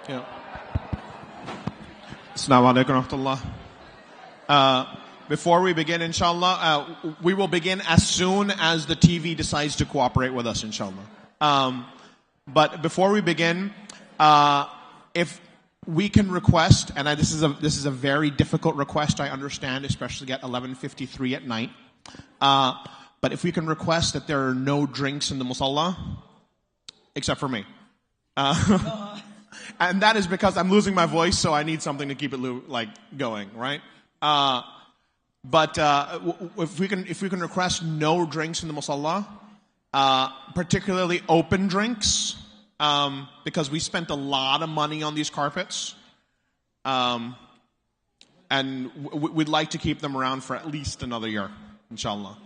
Yeah. Assalamu alaikum wa rahmatullah. Before we begin, inshallah, we will begin as soon as the TV decides to cooperate with us, inshallah. But before we begin, if we can request, and this is a very difficult request, I understand, especially at 11:53 at night. But if we can request that there are no drinks in the musalla, except for me. And that is because I'm losing my voice, so I need something to keep it going, right? But if we can request no drinks in the musalla, particularly open drinks, because we spent a lot of money on these carpets, and we'd like to keep them around for at least another year, inshallah.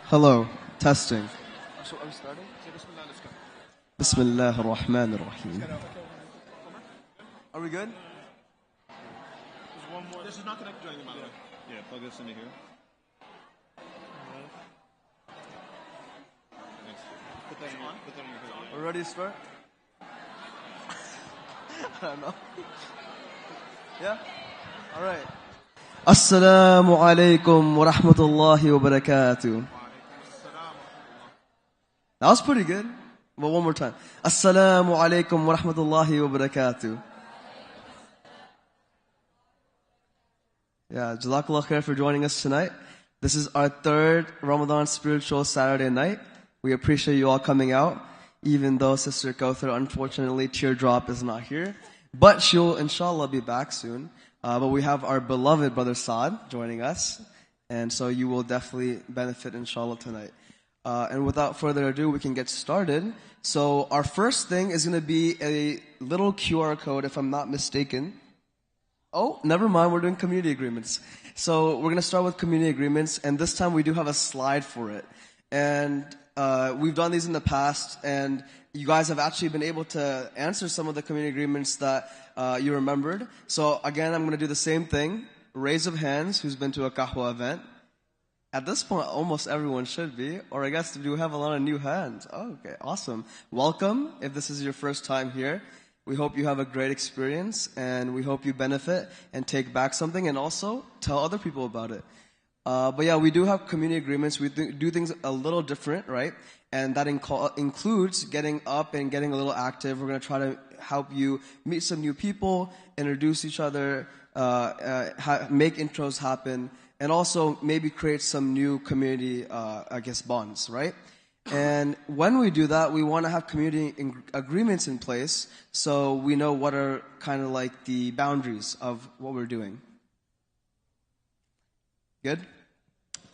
Hello, testing. So are we starting? Bismillah ar-Rahman ar-Rahim. Are we good? There's one more. This is not connected to anything, by the way. Yeah, plug this into here. Thanks. Put that on. Put that on your head. We're ready to start? I don't know. Yeah? Alright. Assalamu alaikum wa rahmatullahi wa barakatuh. That was pretty good. But one more time. Assalamu alaikum wa rahmatullahi wa barakatuh. Yeah, Jazakallah khair for joining us tonight. This is our third Ramadan spiritual Saturday night. We appreciate you all coming out, even though Sister Kauthar, unfortunately, Teardrop is not here. But she'll, inshallah, be back soon. But we have our beloved brother Saad joining us. And so you will definitely benefit, inshallah, tonight. And without further ado, we can get started. So our first thing is going to be a little QR code, if I'm not mistaken. Oh, never mind, we're doing community agreements. So we're going to start with community agreements, and this time we do have a slide for it. And we've done these in the past, and you guys have actually been able to answer some of the community agreements that you remembered. So again, I'm going to do the same thing. Raise of hands, who's been to a Qahwa event? At this point, almost everyone should be. Or I guess we have a lot of new hands. Oh, okay, awesome. Welcome, if this is your first time here. We hope you have a great experience, and we hope you benefit and take back something, and also tell other people about it. But yeah, we do have community agreements. We do things a little different, right? And that includes getting up and getting a little active. We're going to try to help you meet some new people, introduce each other, make intros happen, and also maybe create some new community, bonds, right? And when we do that, we want to have community agreements in place so we know what are kind of like the boundaries of what we're doing. Good?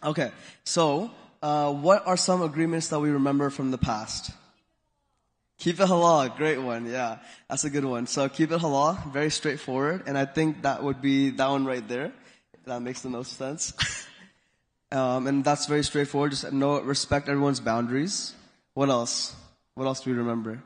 Okay, so what are some agreements that we remember from the past? Keep it halal, great one, yeah. That's a good one. So keep it halal, very straightforward, and I think that would be that one right there. That makes the most sense. And that's very straightforward, just respect everyone's boundaries. What else? What else do we remember?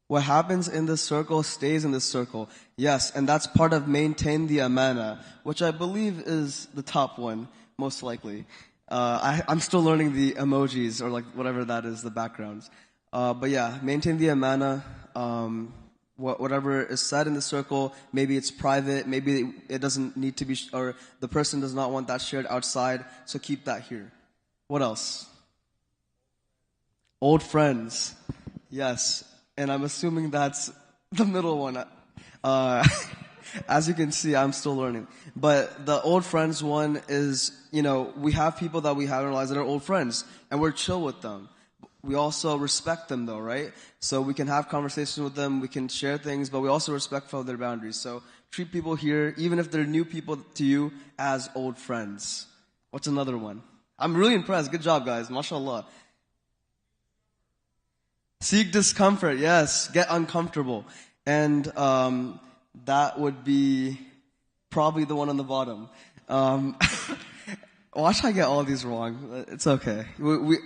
What happens in this circle stays in this circle. Yes, and that's part of maintain the amana, which I believe is the top one, most likely. I'm still learning the emojis, or like whatever that is, the backgrounds. But yeah, maintain the amana. whatever is said in the circle, maybe it's private, maybe it doesn't need to be, or the person does not want that shared outside, so keep that here. What else? Old friends. Yes, and I'm assuming that's the middle one. As you can see, I'm still learning. But the old friends one is, we have people that we have in our lives that are old friends, and we're chill with them. We also respect them though, right? So we can have conversations with them, we can share things, but we also respect their boundaries. So treat people here, even if they're new people to you, as old friends. What's another one? I'm really impressed. Good job, guys. MashaAllah. Seek discomfort. Yes. Get uncomfortable. And that would be probably the one on the bottom. Watch I get all these wrong. It's okay.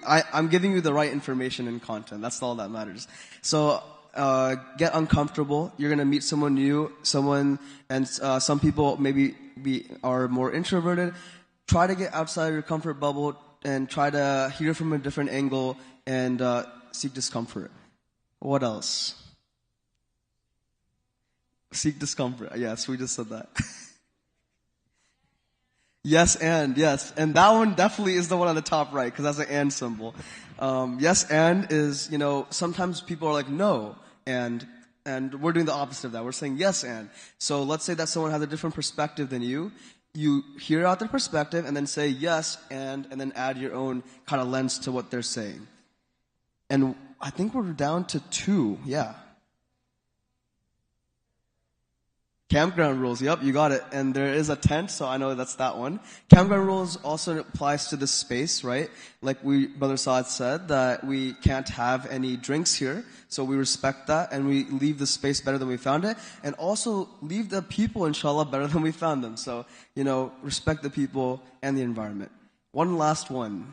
I'm giving you the right information and content. That's all that matters. So get uncomfortable. You're gonna meet someone new, and some people maybe are more introverted. Try to get outside your comfort bubble and try to hear from a different angle and seek discomfort. What else? Seek discomfort. Yes, we just said that. Yes, and that one definitely is the one on the top right, because that's an and symbol. Yes, and is, sometimes people are like, no, and we're doing the opposite of that. We're saying yes, and. So let's say that someone has a different perspective than you. You hear out their perspective and then say yes, and then add your own kind of lens to what they're saying. And I think we're down to 2, yeah. Campground rules, yep, you got it. And there is a tent, so I know that's that one. Campground rules also applies to the space, right? Like Brother Saad said, that we can't have any drinks here, so we respect that, and we leave the space better than we found it, and also leave the people, inshallah, better than we found them. So, respect the people and the environment. One last one.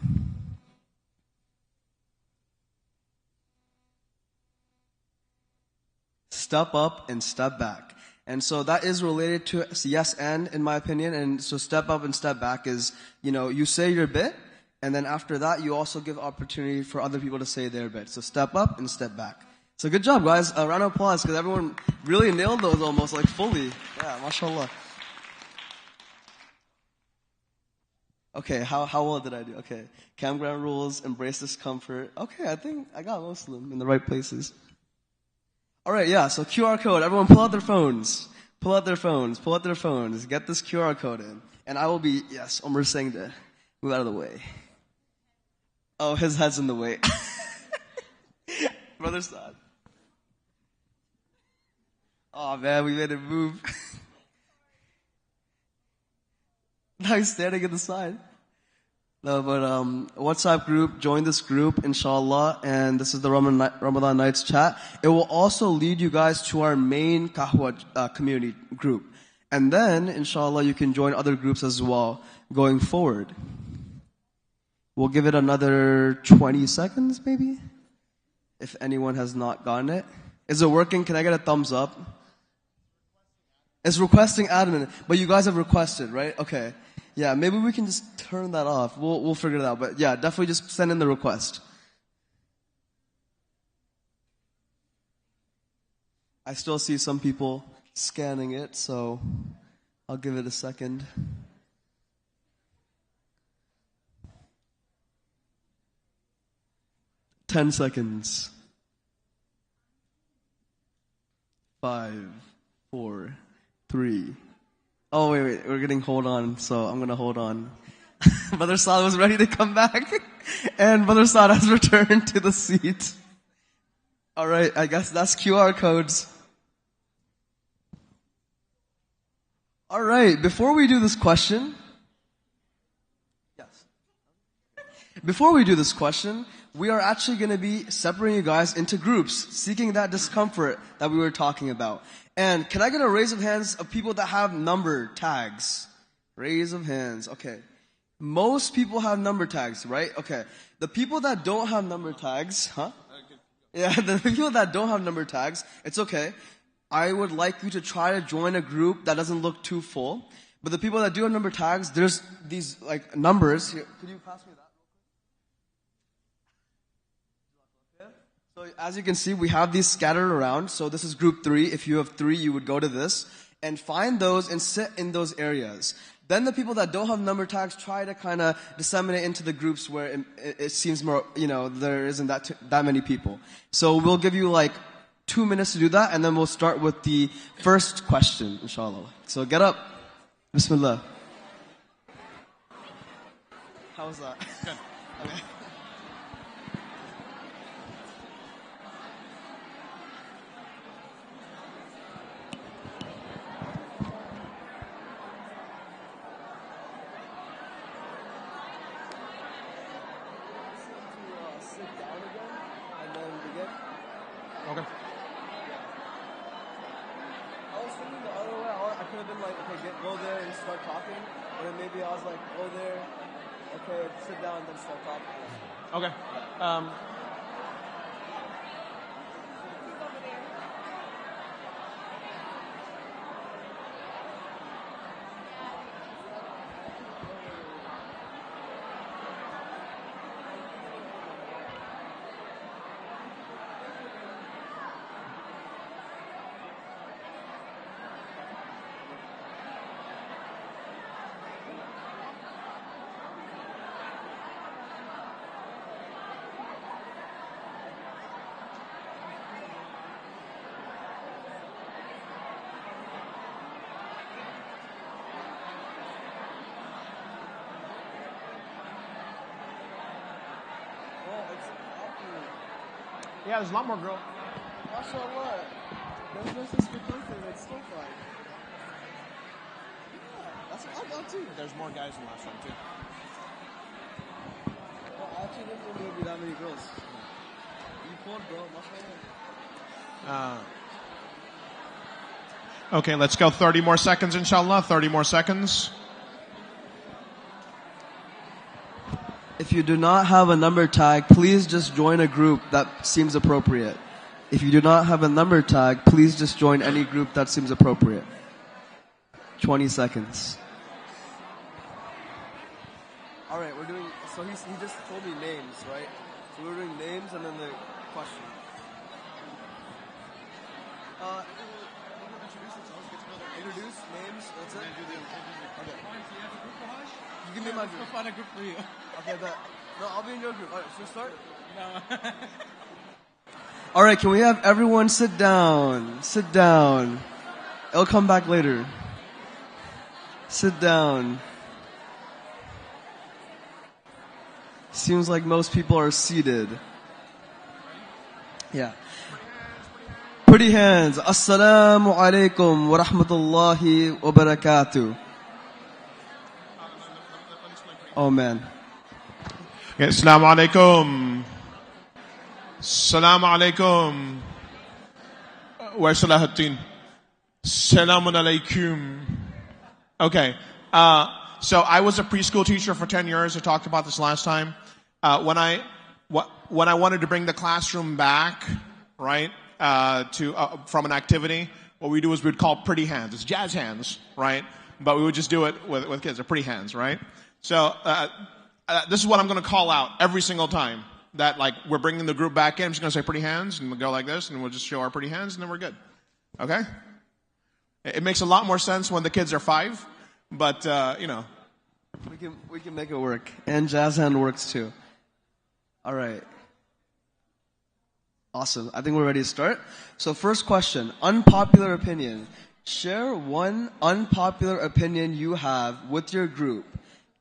Step up and step back. And so that is related to yes and, in my opinion. And so step up and step back is, you say your bit, and then after that, you also give opportunity for other people to say their bit. So step up and step back. So good job, guys. A round of applause, because everyone really nailed those almost, like fully. Yeah, mashallah. Okay, how well did I do? Okay, campground rules, embrace discomfort. Okay, I think I got most of them in the right places. Alright, yeah, so QR code. Everyone pull out their phones. Pull out their phones. Pull out their phones. Get this QR code in. And I will be, yes, Umar saying to move out of the way. Oh, his head's in the way. Brother Saad. Oh man, we made it move. Now he's standing at the side. No, but WhatsApp group, join this group, inshallah, and this is the Ramadan Nights chat. It will also lead you guys to our main Qahwa community group. And then, inshallah, you can join other groups as well going forward. We'll give it another 20 seconds, maybe? If anyone has not gotten it. Is it working? Can I get a thumbs up? It's requesting admin, but you guys have requested, right? Okay. Yeah, maybe we can just turn that off. We'll figure it out. But yeah, definitely just send in the request. I still see some people scanning it, so I'll give it a second. Ten seconds. 5, 4, 3. Oh, wait, we're getting hold on, so I'm gonna hold on. Brother Saad was ready to come back, and Brother Saad has returned to the seat. Alright, I guess that's QR codes. Alright, before we do this question, we are actually gonna be separating you guys into groups, seeking that discomfort that we were talking about. And can I get a raise of hands of people that have number tags? Raise of hands. Okay. Most people have number tags, right? Okay. The people that don't have number tags, huh? Yeah, the people that don't have number tags, it's okay. I would like you to try to join a group that doesn't look too full. But the people that do have number tags, there's these like numbers here. Could you pass me that? So as you can see, we have these scattered around. So this is group 3. If you have 3, you would go to this and find those and sit in those areas. Then the people that don't have number tags try to kind of disseminate into the groups where it seems more, there isn't that many people. So we'll give you like 2 minutes to do that, and then we'll start with the first question, inshallah. So get up. Bismillah. How was that? Good. Okay. Okay. I was thinking the other way. I could have been like, okay, go there and start talking. And then maybe I was like, go there, okay, sit down, then start talking. Okay. Yeah, there's a lot more girls. MashaAllah. There's no sister content, it's so fun. Yeah, that's what I got too. There's more guys than last time too. Well, I actually didn't think there would be that many girls. You pulled, bro. MashaAllah. Okay, let's go 30 more seconds, inshallah. 30 more seconds. If you do not have a number tag, please just join a group that seems appropriate. If you do not have a number tag, please just join any group that seems appropriate. 20 seconds. All right, so he just told me names, right? So we're doing names and then the question. Introduce names, that's it? Okay. You give me my group. I'll find a group for you. Okay, no, I'll be in your group. All right, should we start? No. All right, can we have everyone sit down? Sit down. It'll come back later. Sit down. Seems like most people are seated. Yeah. Pretty hands. Assalamu alaikum wa rahmatullahi wa barakatuh. Oh man. Okay, Assalamu alaikum. Assalamu alaikum. Wa salahatin. Salamun alaikum. Okay. So I was a preschool teacher for 10 years. I talked about this last time. When I wanted to bring the classroom back, right, from an activity, what we do is we'd call pretty hands. It's jazz hands, right? But we would just do it with kids. They're pretty hands, right? So this is what I'm going to call out every single time that like we're bringing the group back in. I'm just going to say pretty hands, and we'll go like this, and we'll just show our pretty hands, and then we're good. Okay? It makes a lot more sense when the kids are 5, but we can make it work, and jazz hand works too. All right. Awesome. I think we're ready to start. So first question, unpopular opinion. Share one unpopular opinion you have with your group.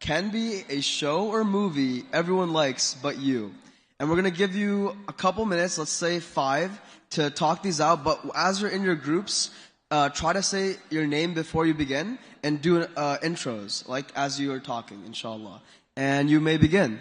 Can be a show or movie everyone likes but you. And we're going to give you a couple minutes, let's say 5, to talk these out. But as you're in your groups, try to say your name before you begin and do intros, like as you are talking, inshallah. And you may begin.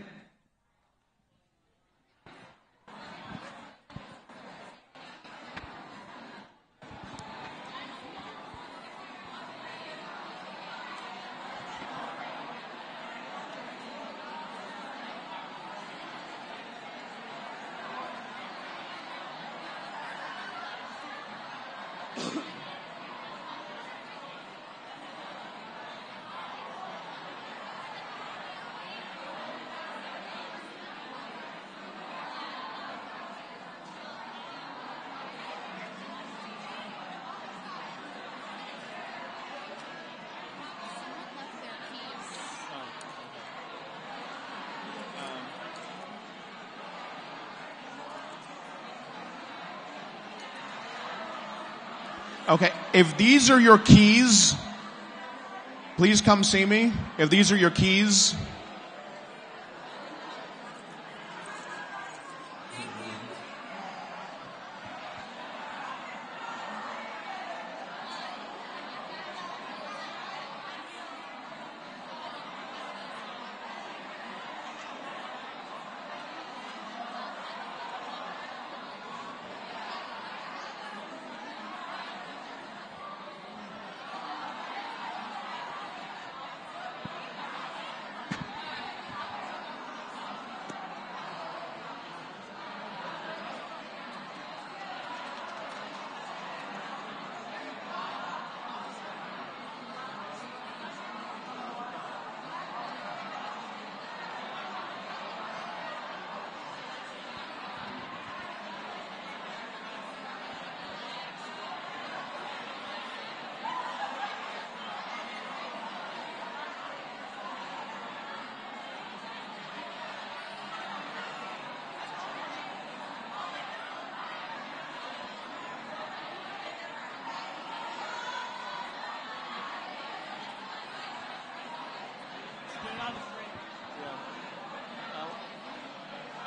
Okay, if these are your keys, please come see me. If these are your keys.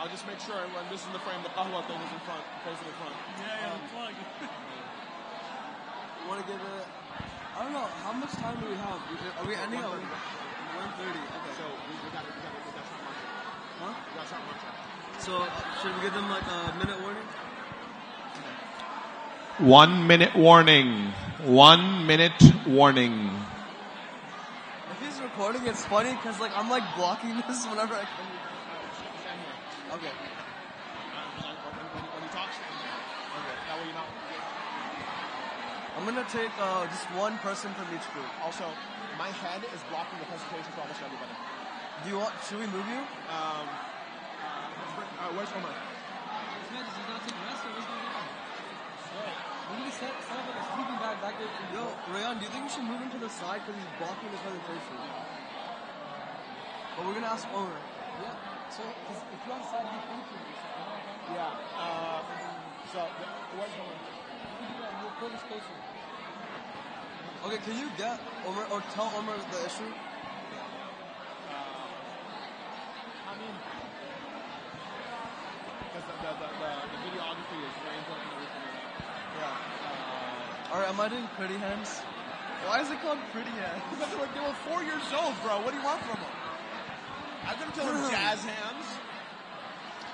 I'll just make sure when this is in the frame, the Qahwa thing is in front, facing in front. You want to give it? I don't know. How much time do we have? Are we ending at 1:30? Okay. So we got shot marker. Huh? We got shot marker. So should we give them like a minute warning? 1 minute warning. 1 minute warning. If he's recording, it's funny because like I'm like blocking this whenever I come. Okay. When he talks, okay. That way you're not. I'm gonna take just one person from each group. Also, my head is blocking the presentation for almost everybody. Do you want? Should we move you? Where's Omar? Yo, Rayan, do you think we should move him to the side because he's blocking the presentation? But we're gonna ask Omar. Yeah. So, if you're on side, you can Yeah. Where's Omar? You'll pull this closer. Okay, can you get Omar or tell Omar the issue? I mean, because the videography is very important. Yeah. Alright, am I doing pretty hands? Why is it called pretty hands? Because they were 4 years old, bro. What do you want from them? I couldn't tell them jazz hands.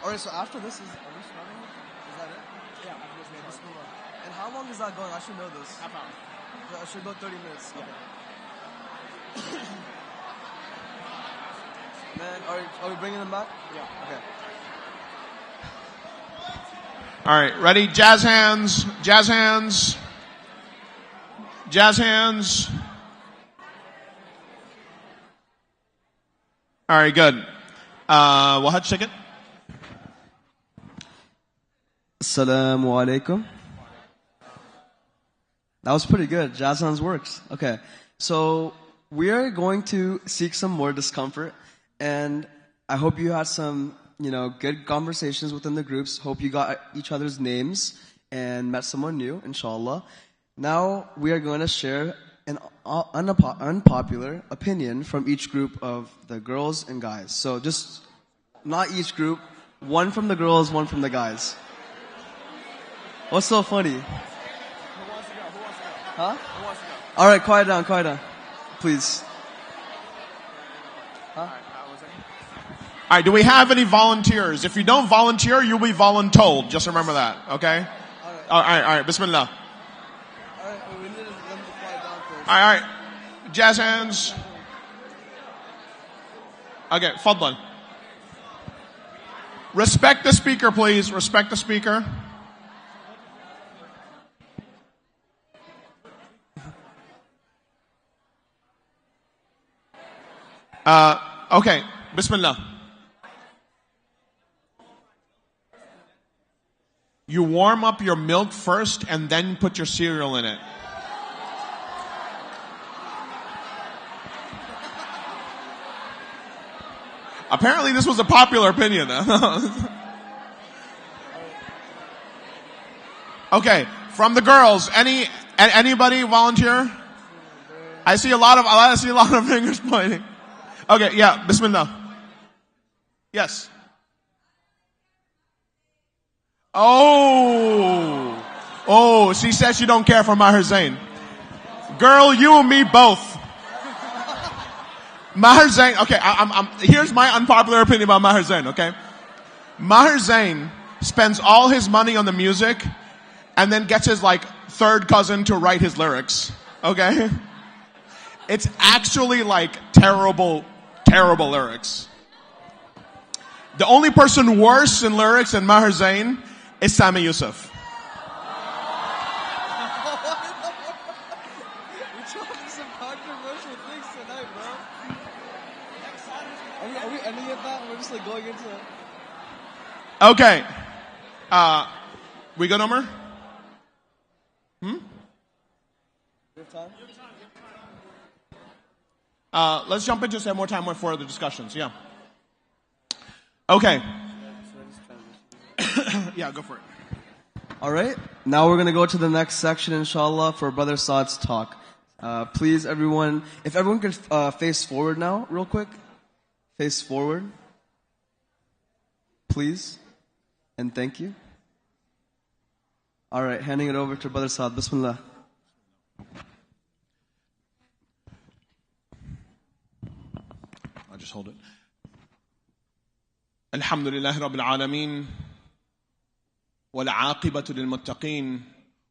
Alright, so after this are we starting? Is that it? Yeah, after this Bismillah. And how long is that going? I should know this. half hour. I should go 30 minutes. Yeah. Okay. Man, are we bringing them back? Yeah. Okay. All right, ready? Jazz hands. Jazz hands. Jazz hands. All right, good. Wahat ticket. Assalamu alaikum. That was pretty good. Jazz hands works. Okay. So we are going to seek some more discomfort, and I hope you had some, good conversations within the groups. Hope you got each other's names and met someone new, inshallah. Now we are going to share an unpopular opinion from each group of the girls and guys. So just not each group, one from the girls, one from the guys. What's so funny? Who wants to go? Who wants to go? Huh? Who wants to go? All right, quiet down, please. Huh? All right, do we have any volunteers? If you don't volunteer, you'll be voluntold. Just remember that, okay? All right. Bismillah. All right, we need them to quiet down first. All right. Jazz hands. Okay, Fadlan. Respect the speaker, please. Respect the speaker. Okay, Bismillah. You warm up your milk first and then put your cereal in it. Apparently this was a popular opinion. Okay, from the girls, any Anybody volunteer? I see a lot of fingers pointing. Okay, yeah, Bismillah. Yes. Oh, she says she don't care for Maher Zain. Girl, you and me both. Maher Zain, okay, here's my unpopular opinion about Maher Zain, okay? Maher Zain spends all his money on the music and then gets his third cousin to write his lyrics, okay? It's actually terrible, terrible lyrics. The only person worse in lyrics than Maher Zain is Sami Yusuf. We're talking some controversial things tonight, bro. Are we ending it that? We're just going into it. Okay. We good, Omer? You have time? Let's jump into some more time for further discussions. Yeah. Okay. Yeah, go for it. All right. Now we're going to go to the next section, inshallah, for Brother Saad's talk. Please, everyone, if everyone could face forward now, real quick. Face forward. Please. And thank you. All right, handing it over to Brother Saad. Bismillah. I'll just hold it. Alhamdulillah Rabbil Alameen. والعاقبة للمتقين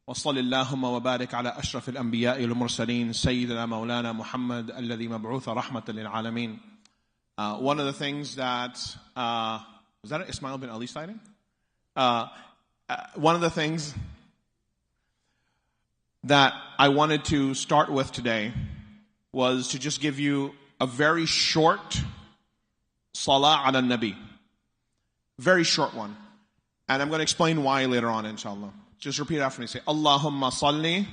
وصل اللهم وبارك على أشرف الأنبياء والمرسلين سيدنا مولانا محمد الذي مبعوث رحمة للعالمين. One of the things that was that Ismail bin Ali sighting? One of the things that I wanted to start with today was to just give you a very short salah ala nabi. Very short one. And I'm going to explain why later on, inshallah. Just repeat after me. Say, Allahumma salli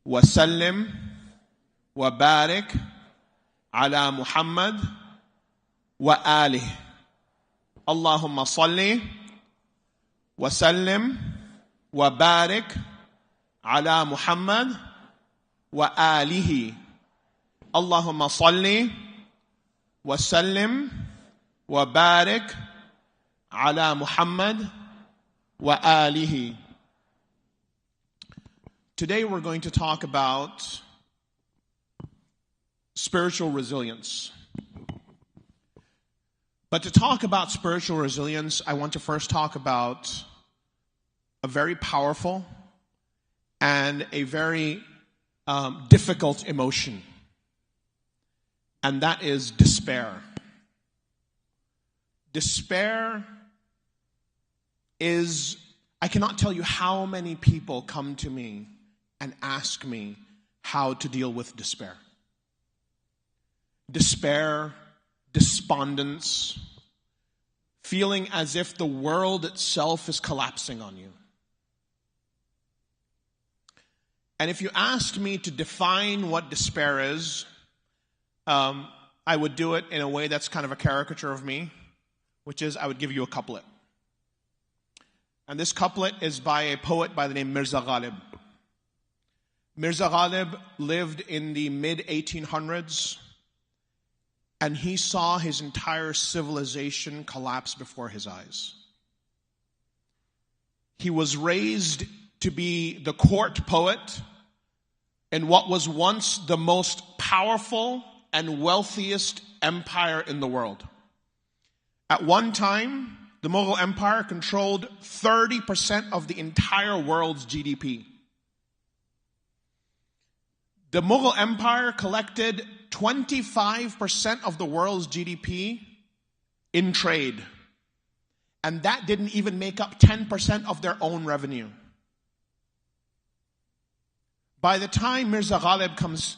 wa sallim wa barik ala Muhammad wa alih. Allahumma salli wa sallim wa barik ala Muhammad wa alihi. Allahumma salli wa sallim wa barik ala Muhammad wa alihi. Today we're going to talk about spiritual resilience. But to talk about spiritual resilience, I want to first talk about a very powerful and a very difficult emotion. And that is despair. Despair is, I cannot tell you how many people come to me and ask me how to deal with despair. Despair, despondence, feeling as if the world itself is collapsing on you. And if you asked me to define what despair is, I would do it in a way that's kind of a caricature of me, which is I would give you a couplet. And this couplet is by a poet by the name Mirza Ghalib. Mirza Ghalib lived in the mid-1800s, and he saw his entire civilization collapse before his eyes. He was raised to be the court poet in what was once the most powerful and wealthiest empire in the world. At one time, the Mughal Empire controlled 30% of the entire world's GDP. The Mughal Empire collected 25% of the world's GDP in trade. And that didn't even make up 10% of their own revenue. By the time Mirza Ghalib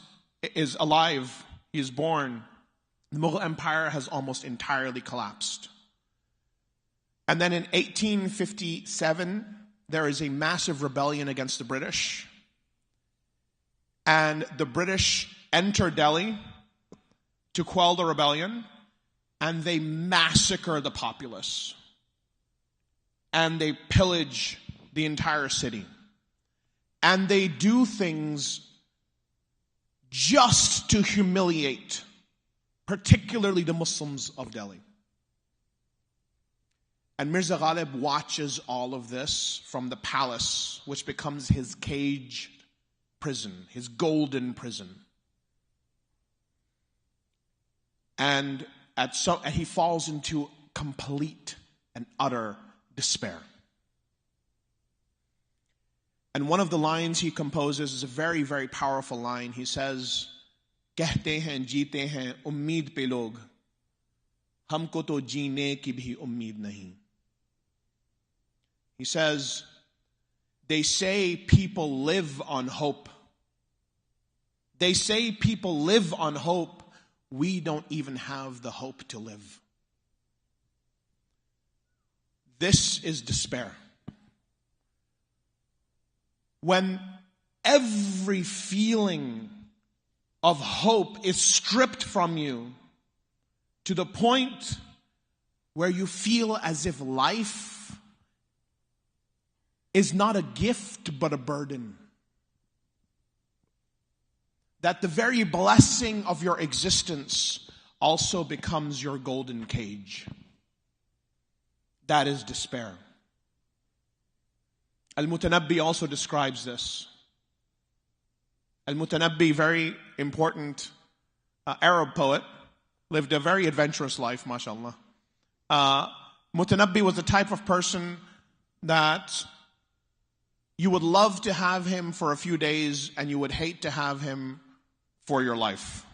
is alive, he is born, the Mughal Empire has almost entirely collapsed. And then in 1857, there is a massive rebellion against the British. And the British enter Delhi to quell the rebellion, and they massacre the populace. And they pillage the entire city. And they do things just to humiliate, particularly the Muslims of Delhi. And Mirza Ghalib watches all of this from the palace, which becomes his cage prison, his golden prison. And he falls into complete and utter despair. And one of the lines he composes is a very, very powerful line. He says, "Kehte hain, jeete hain, ummeed pe log, humko to jeene ki bhi ummeed nahi." He says, they say people live on hope. They say people live on hope. We don't even have the hope to live. This is despair. When every feeling of hope is stripped from you to the point where you feel as if life is not a gift but a burden. That the very blessing of your existence also becomes your golden cage. That is despair. Al-Mutanabbi also describes this. Al-Mutanabbi, very important Arab poet, lived a very adventurous life, mashallah. Mutanabbi was the type of person that you would love to have him for a few days and you would hate to have him for your life.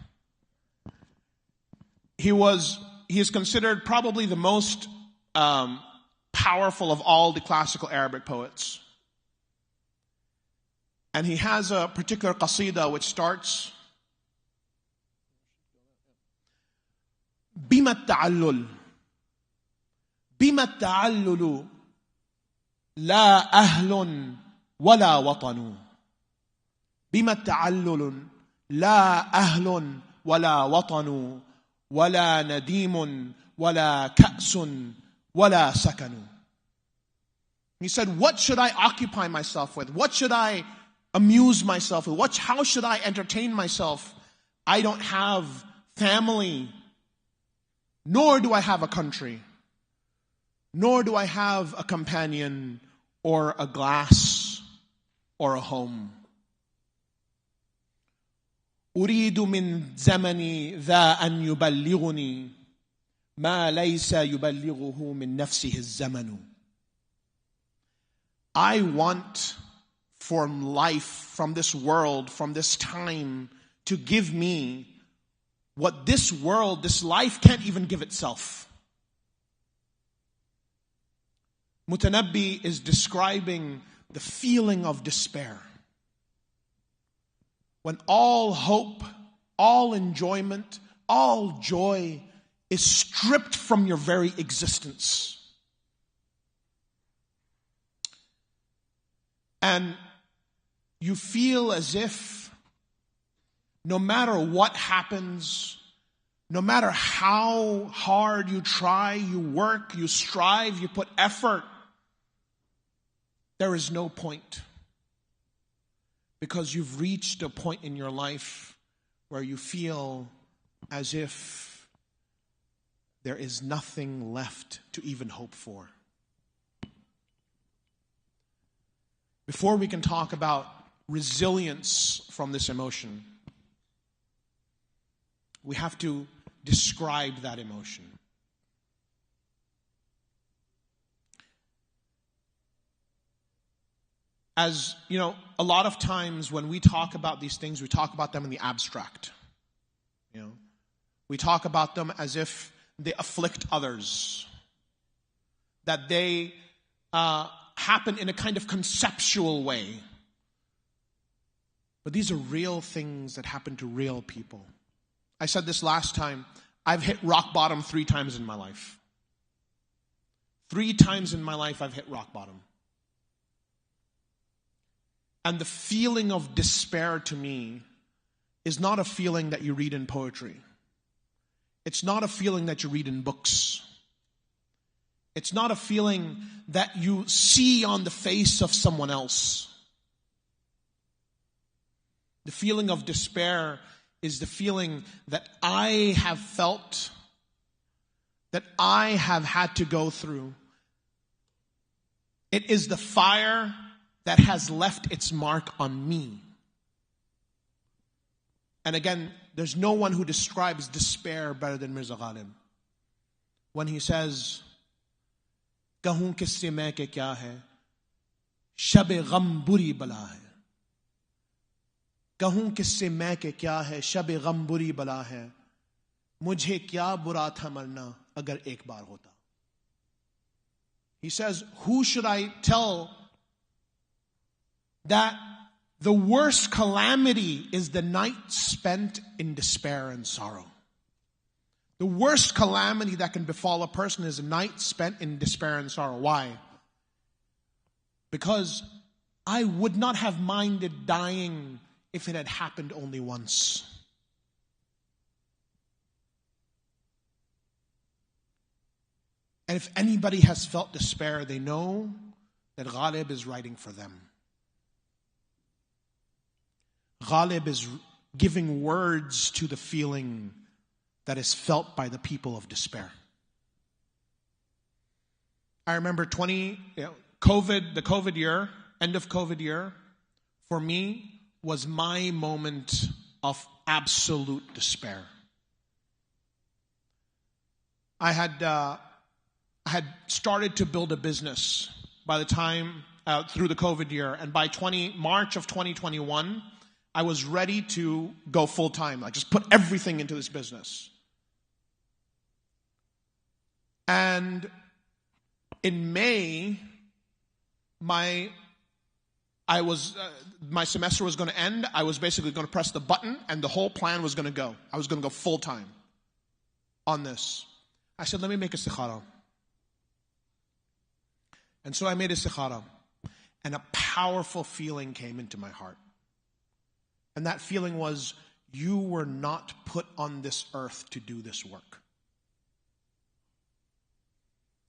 He is considered probably the most powerful of all the classical Arabic poets. And he has a particular qasida which starts, بِمَا التَّعَلُّلُ بِمَا التَّعَلُّلُ لَا أَهْلٌ وَلَا وَطَنُ بِمَا التَّعَلُّلُ لَا أَهْلٌ وَلَا وَطَنُ وَلَا نَدِيمٌ وَلَا كَأْسٌ وَلَا سَكَنُ. He said, what should I occupy myself with? What should I amuse myself with? How should I entertain myself? I don't have family, nor do I have a country, nor do I have a companion or a glass or a home. أريد من زمني ذا أن يبلغني ما ليس يبلغه من نفسه الزمن. I want from life, from this world, from this time, to give me what this world, this life can't even give itself. Mutanabbi is describing the feeling of despair. When all hope, all enjoyment, all joy is stripped from your very existence. And you feel as if no matter what happens, no matter how hard you try, you work, you strive, you put effort, there is no point. Because you've reached a point in your life where you feel as if there is nothing left to even hope for. Before we can talk about resilience from this emotion, we have to describe that emotion. As you know, a lot of times when we talk about these things, we talk about them in the abstract. We talk about them as if they afflict others, that they happen in a kind of conceptual way. But these are real things that happen to real people. I said this last time, I've hit rock bottom 3 times in my life. 3 times in my life I've hit rock bottom. And the feeling of despair to me is not a feeling that you read in poetry. It's not a feeling that you read in books. It's not a feeling that you see on the face of someone else. The feeling of despair is the feeling that I have felt, that I have had to go through. It is the fire that has left its mark on me. And again, there's no one who describes despair better than Mirza Ghalib. When he says, "Kahun kisse main ke kya hai, shab-e gham buri bala hai. कहूं किससे मैं के क्या है, शब गम बुरी बला है, मुझे क्या बुरा था मरना अगर एक बार होता." He says, who should I tell that the worst calamity is the night spent in despair and sorrow? The worst calamity that can befall a person is a night spent in despair and sorrow. Why? Because I would not have minded dying if it had happened only once. And if anybody has felt despair, they know that Ghalib is writing for them. Ghalib is giving words to the feeling that is felt by the people of despair. I remember the COVID year, end of COVID year, for me, was my moment of absolute despair. I had started to build a business by the time through the COVID year, and by March of 2021, I was ready to go full time, like just put everything into this business. And in May, my semester was going to end. I was basically going to press the button and the whole plan was going to go. I was going to go full time on this. I said, let me make istikhara. And so I made istikhara. And a powerful feeling came into my heart. And that feeling was, you were not put on this earth to do this work.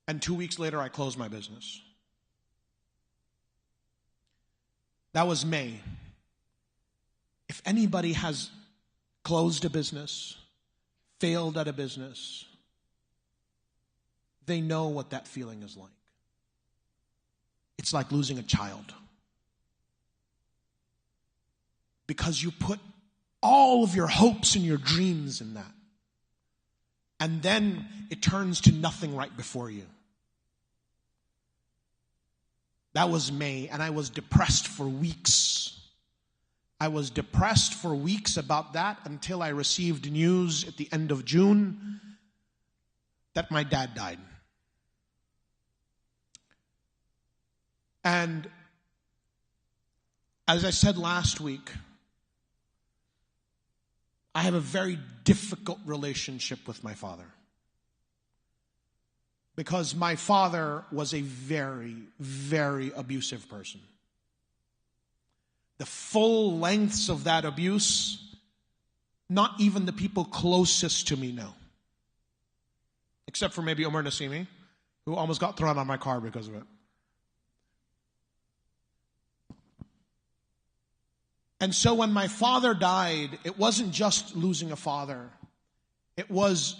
And 2 weeks later, I closed my business. That was May. If anybody has closed a business, failed at a business, they know what that feeling is like. It's like losing a child. Because you put all of your hopes and your dreams in that. And then it turns to nothing right before you. That was May, and I was depressed for weeks. I was depressed for weeks about that until I received news at the end of June that my dad died. And as I said last week, I have a very difficult relationship with my father. Because my father was a very, very abusive person. The full lengths of that abuse, not even the people closest to me know. Except for maybe Umar Nasimi, who almost got thrown on my car because of it. And so when my father died, it wasn't just losing a father. It was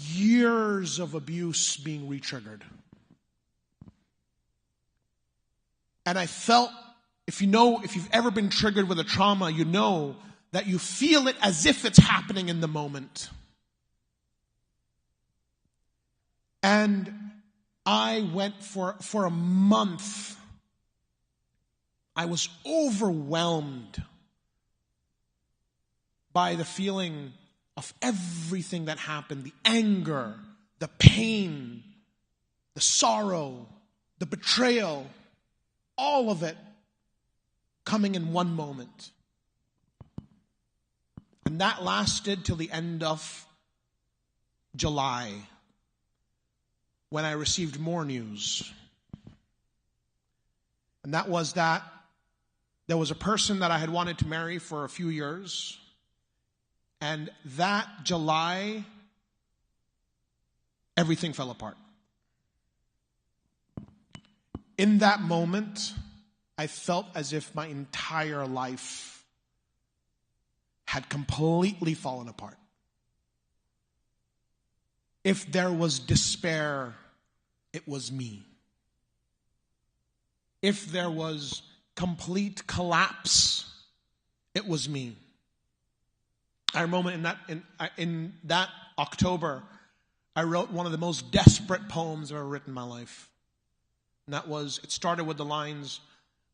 years of abuse being re-triggered. And I felt, if you've ever been triggered with a trauma, you know that you feel it as if it's happening in the moment. And I went for a month. I was overwhelmed by the feeling of everything that happened, the anger, the pain, the sorrow, the betrayal, all of it coming in one moment. And that lasted till the end of July, when I received more news. And that was that there was a person that I had wanted to marry for a few years. And that July, everything fell apart. In that moment, I felt as if my entire life had completely fallen apart. If there was despair, it was me. If there was complete collapse, it was me. I remember in that October, I wrote one of the most desperate poems I've ever written in my life. And that was, it started with the lines,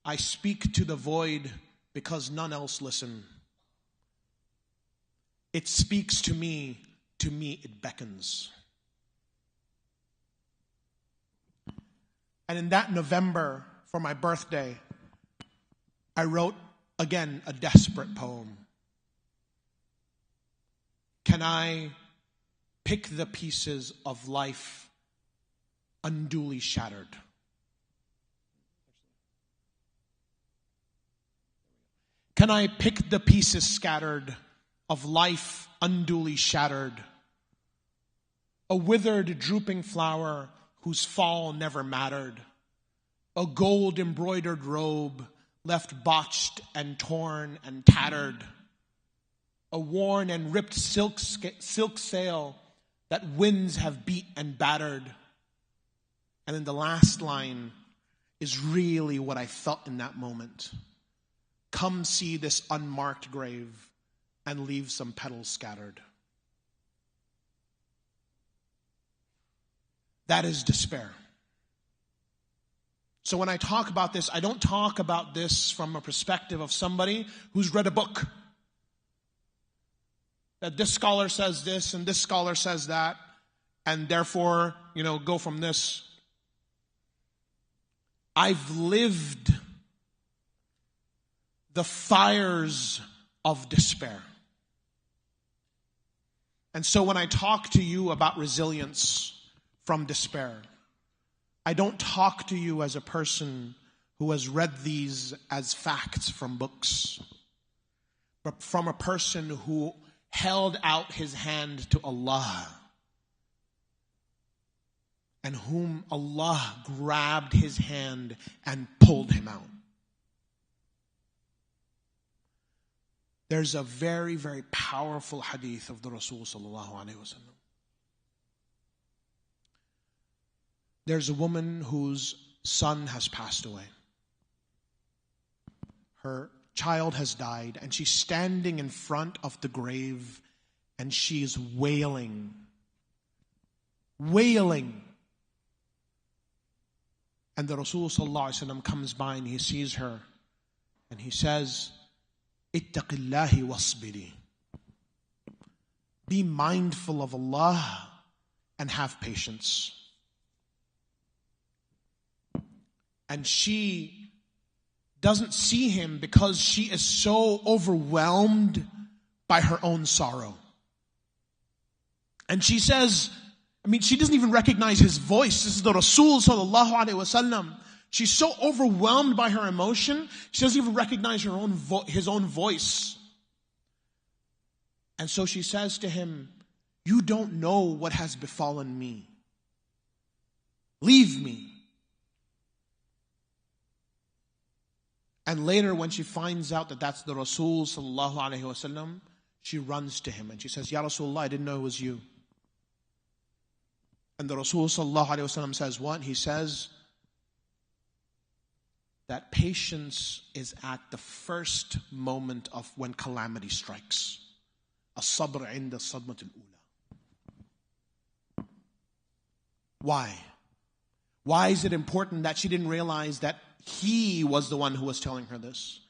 I speak to the void because none else listen. It speaks to me it beckons. And in that November, for my birthday, I wrote, again, a desperate poem. Can I pick the pieces of life unduly shattered? Can I pick the pieces scattered of life unduly shattered? A withered, drooping flower whose fall never mattered. A gold-embroidered robe left botched and torn and tattered. A worn and ripped silk sail that winds have beat and battered. And then the last line is really what I felt in that moment. Come see this unmarked grave and leave some petals scattered. That is despair. So when I talk about this, I don't talk about this from a perspective of somebody who's read a book. That this scholar says this and this scholar says that, and therefore, go from this. I've lived the fires of despair. And so when I talk to you about resilience from despair, I don't talk to you as a person who has read these as facts from books, but from a person who held out his hand to Allah and whom Allah grabbed his hand and pulled him out. There's a very, very powerful hadith of the Rasul sallallahu alaihi wasallam. There's a woman whose son has passed away. Her child has died, and she's standing in front of the grave, and she's wailing. Wailing. And the Rasul sallallahu alaihi wasallam comes by and he sees her, and he says, Ittaqillahi wasbiri. Be mindful of Allah and have patience. And she doesn't see him because she is so overwhelmed by her own sorrow. And she says, she doesn't even recognize his voice. This is the Rasul sallallahu alaihi wasallam. She's so overwhelmed by her emotion, she doesn't even recognize his own voice. And so she says to him, you don't know what has befallen me. Leave me. And later when she finds out that that's the Rasul sallallahu alaihi wasallam, she runs to him and she says, Ya Rasulullah, I didn't know it was you. And the Rasul sallallahu alaihi wasallam says what? He says that patience is at the first moment of when calamity strikes. As-sabr inda as-sadmat al-ula. Why? Why is it important that she didn't realize that he was the one who was telling her this?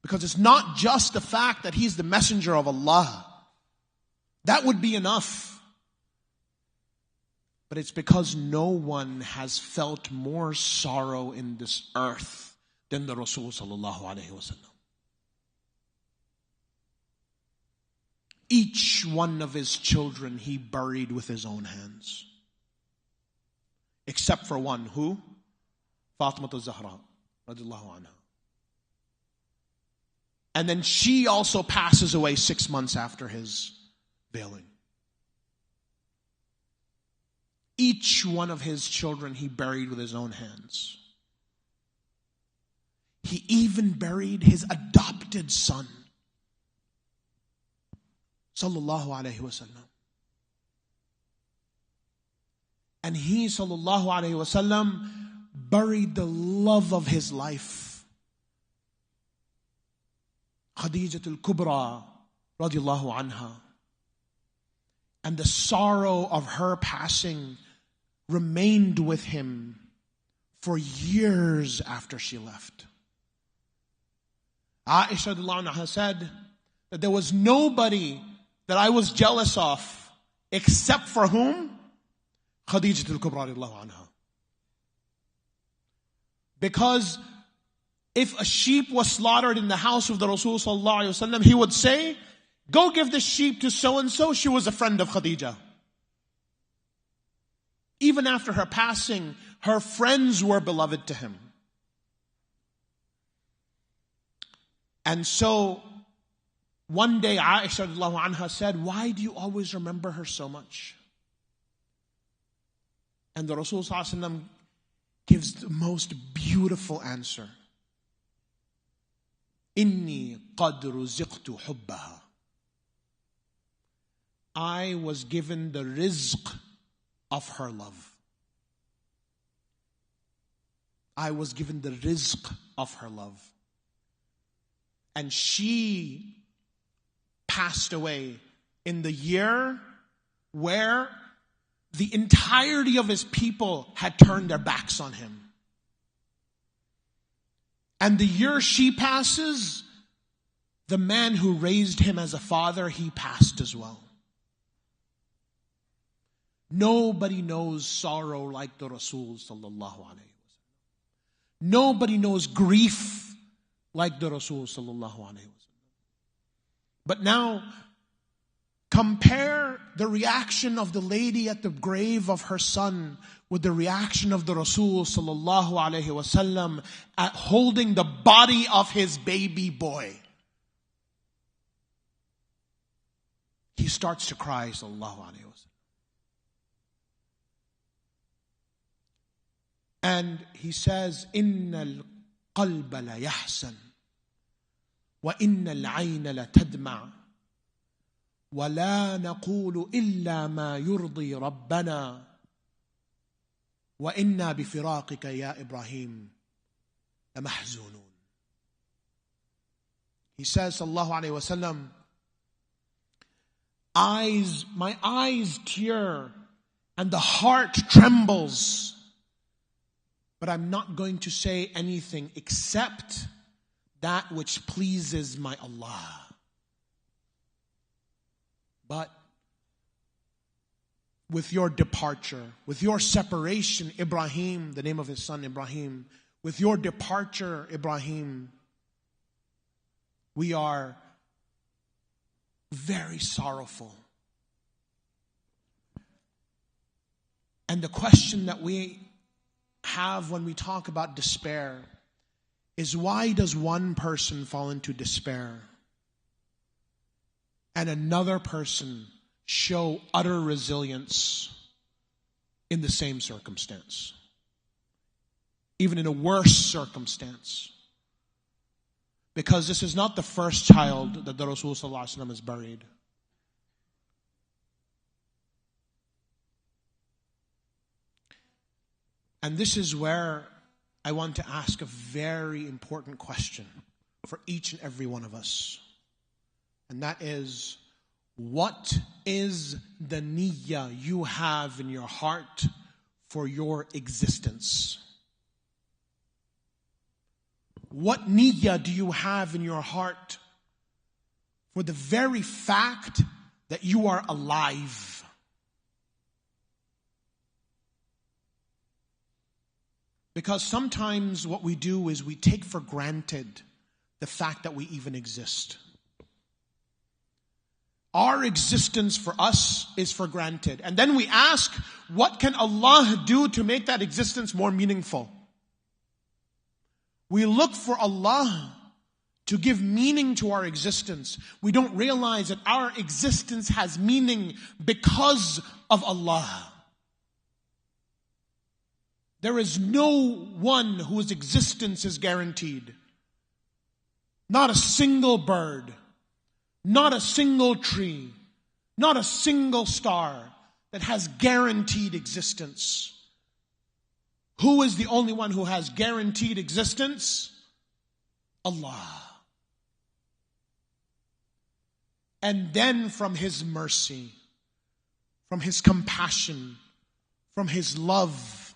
Because it's not just the fact that he's the messenger of Allah. That would be enough. But it's because no one has felt more sorrow in this earth than the Rasul sallallahu alaihi wasallam. Each one of his children he buried with his own hands. Except for one. Who? Fatima al-Zahra radiallahu anha. And then she also passes away 6 months after his veiling. Each one of his children he buried with his own hands. He even buried his adopted son. sallallahu alayhi wasallam. And he, sallallahu alayhi wasallam, buried the love of his life, Khadijat al-Kubra, radiallahu anha. And the sorrow of her passing remained with him for years after she left. Aisha radiallahu anha said that there was nobody that I was jealous of except for whom? Khadijat al-Kubra radiallahu anha. Because if a sheep was slaughtered in the house of the Rasul sallallahu alaihi wasallam, he would say, go give the sheep to so-and-so, she was a friend of Khadija. Even after her passing, her friends were beloved to him. And so, one day Aisha radiallahu anha said, why do you always remember her so much? And the Rasul sallallahu alaihi wasallam gives the most beautiful answer. Inni qad ruziqtu hubbaha. I was given the rizq of her love. I was given the rizq of her love. And she passed away in the year where the entirety of his people had turned their backs on him. And the year she passes, the man who raised him as a father, he passed as well. Nobody knows sorrow like the Rasul sallallahu alaihi wasallam. Nobody knows grief like the Rasul sallallahu alaihi wasallam. But now, compare the reaction of the lady at the grave of her son with the reaction of the Rasul sallallahu alaihi wasallam at holding the body of his baby boy. He starts to cry, sallallahu alaihi wasallam. And he says, "Inna al-qalba la yahsan, wa inna al-ayna la tadma, wa la naqulu illa ma yurdi rabbana, wa inna bifiraqika ya Ibrahim la mahzunun." He says, sallallahu alaihi wasallam, my eyes tear and the heart trembles. But I'm not going to say anything except that which pleases my Allah. But with your departure, with your separation, Ibrahim, the name of his son Ibrahim, with your departure, Ibrahim, we are very sorrowful. And the question that we have when we talk about despair is, why does one person fall into despair and another person show utter resilience in the same circumstance, even in a worse circumstance? Because this is not the first child that the Rasul sallallahu alaihi wasallam has buried. And this is where I want to ask a very important question for each and every one of us. And that is, what is the niyyah you have in your heart for your existence? What niyyah do you have in your heart for the very fact that you are alive? Because sometimes what we do is we take for granted the fact that we even exist. Our existence for us is for granted. And then we ask, what can Allah do to make that existence more meaningful? We look for Allah to give meaning to our existence. We don't realize that our existence has meaning because of Allah. There is no one whose existence is guaranteed. Not a single bird, not a single tree, Not a single star that has guaranteed existence. Who is the only one who has guaranteed existence? Allah. And then from His mercy, from His compassion, from His love,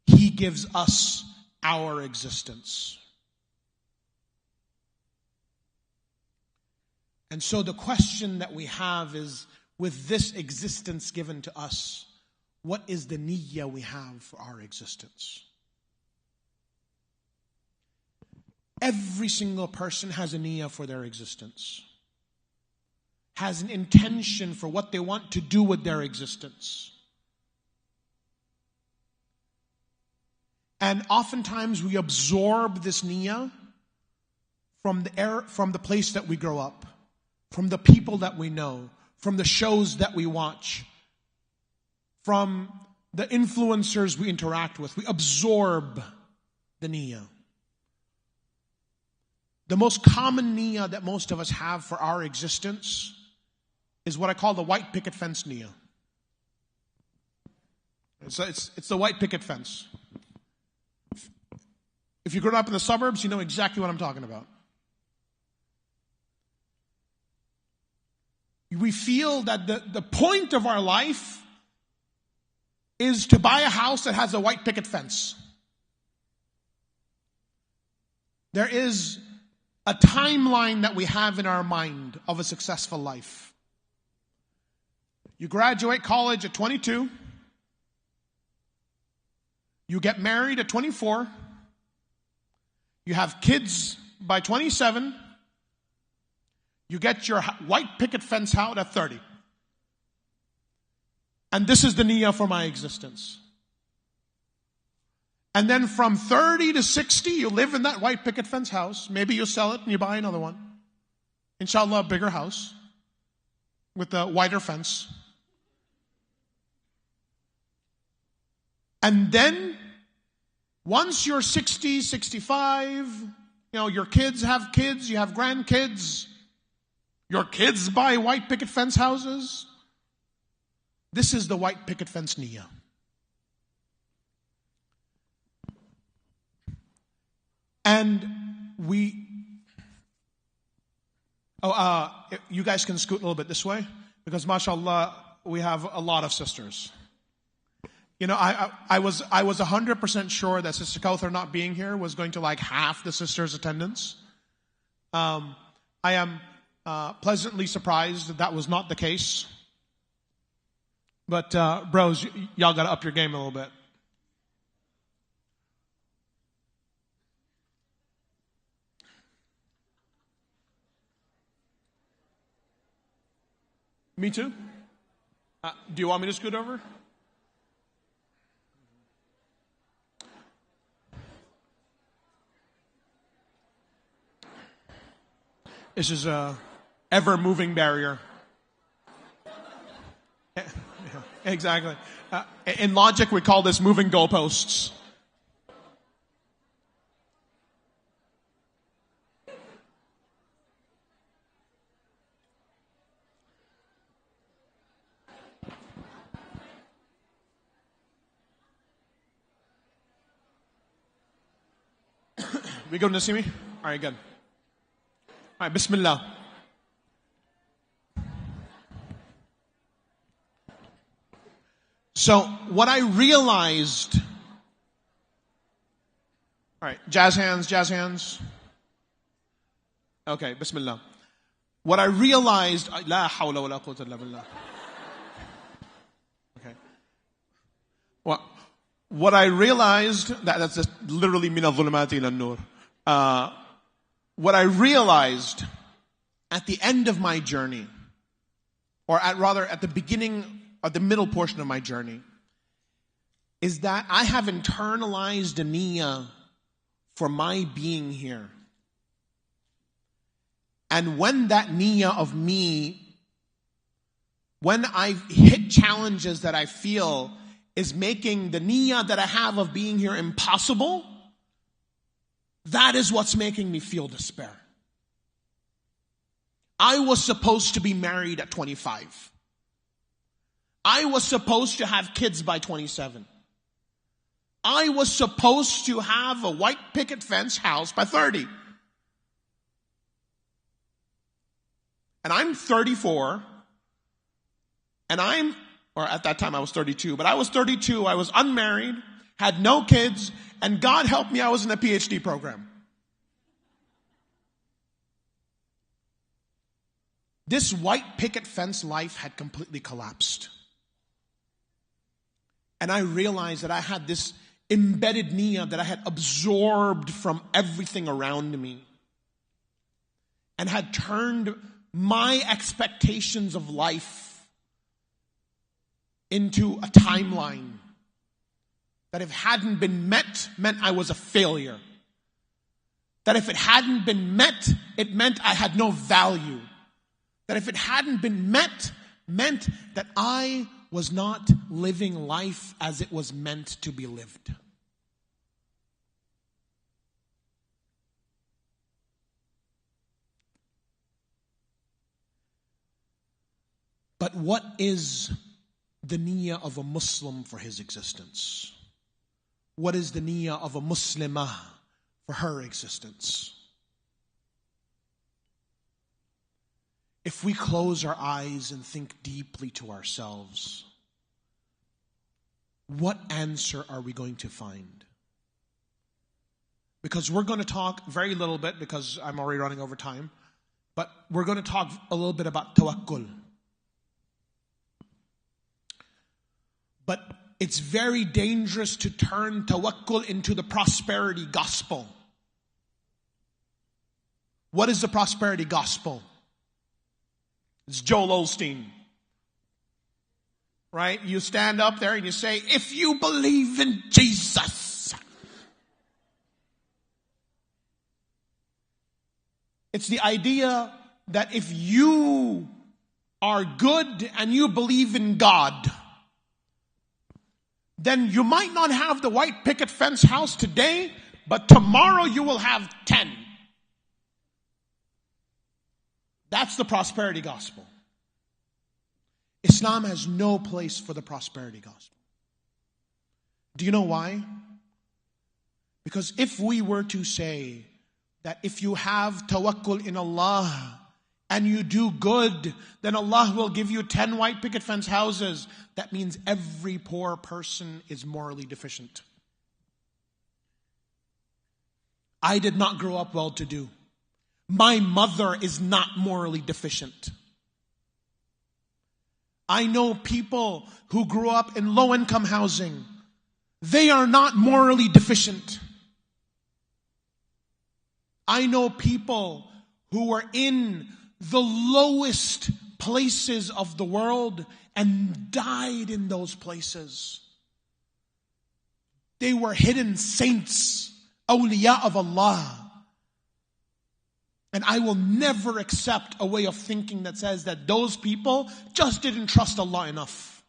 He gives us our existence. And so the question that we have is, with this existence given to us, what is the niyyah we have for our existence? Every single person has a niyyah for their existence, has an intention for what they want to do with their existence. And oftentimes we absorb this niyyah from the place that we grow up, from the people that we know, from the shows that we watch, from the influencers we interact with. We absorb the niyyah. The most common niyyah that most of us have for our existence is what I call the white picket fence niyyah. It's the white picket fence. If you grew up in the suburbs, you know exactly what I'm talking about. We feel that the point of our life is to buy a house that has a white picket fence. There is a timeline that we have in our mind of a successful life. You graduate college at 22. You get married at 24. You have kids by 27. You get your white picket fence house at 30. And this is the niyyah for my existence. And then from 30 to 60, you live in that white picket fence house. Maybe you sell it and you buy another one. Inshallah, a bigger house with a wider fence. And then, once you're 60, 65, your kids have kids, you have grandkids, your kids buy white picket fence houses. This is the white picket fence niyyah. And you guys can scoot a little bit this way, because mashallah, we have a lot of sisters. I was 100% sure that Sister Kauthar not being here was going to like half the sisters' attendance. I am pleasantly surprised that was not the case. But bros, y'all got to up your game a little bit. Me too. Do you want me to scoot over? This is a ever-moving barrier. Exactly. In logic, we call this moving goalposts. We good to see me? All right, good. All right, Bismillah. So what I realized, all right, jazz hands. Okay, Bismillah. What I realized, la hawla wa la quwwata illa billah. Okay. What I realized, that's just literally min al-dhulumati ila an-nur. What I realized at the end of my journey, or rather at the beginning of the middle portion of my journey, is that I have internalized a niyyah for my being here. And when that niyyah of me, when I hit challenges that I feel is making the niyyah that I have of being here impossible, that is what's making me feel despair. I was supposed to be married at 25. I was supposed to have kids by 27. I was supposed to have a white picket fence house by 30. And I'm 34. And or at that time I was 32, but I was 32, I was unmarried, had no kids, and God help me, I was in a PhD program. This white picket fence life had completely collapsed. And I realized that I had this embedded niyyah that I had absorbed from everything around me and had turned my expectations of life into a timeline that if it hadn't been met, meant I was a failure. That if it hadn't been met, it meant I had no value. That if it hadn't been met, meant that I was not living life as it was meant to be lived. But what is the niyyah of a Muslim for his existence? What is the niyyah of a Muslimah for her existence? If we close our eyes and think deeply to ourselves, what answer are we going to find? Because we're going to talk very little bit, because I'm already running over time, but we're going to talk a little bit about tawakkul. But it's very dangerous to turn tawakkul into the prosperity gospel. What is the prosperity gospel? It's Joel Osteen. Right? You stand up there and you say, if you believe in Jesus. It's the idea that if you are good and you believe in God, then you might not have the white picket fence house today, but tomorrow you will have 10. That's the prosperity gospel. Islam has no place for the prosperity gospel. Do you know why? Because if we were to say that if you have tawakkul in Allah and you do good, then Allah will give you 10 white picket fence houses, that means every poor person is morally deficient. I did not grow up well-to-do. My mother is not morally deficient. I know people who grew up in low-income housing. They are not morally deficient. I know people who were in the lowest places of the world and died in those places. They were hidden saints, awliya of Allah. And I will never accept a way of thinking that says that those people just didn't trust Allah enough.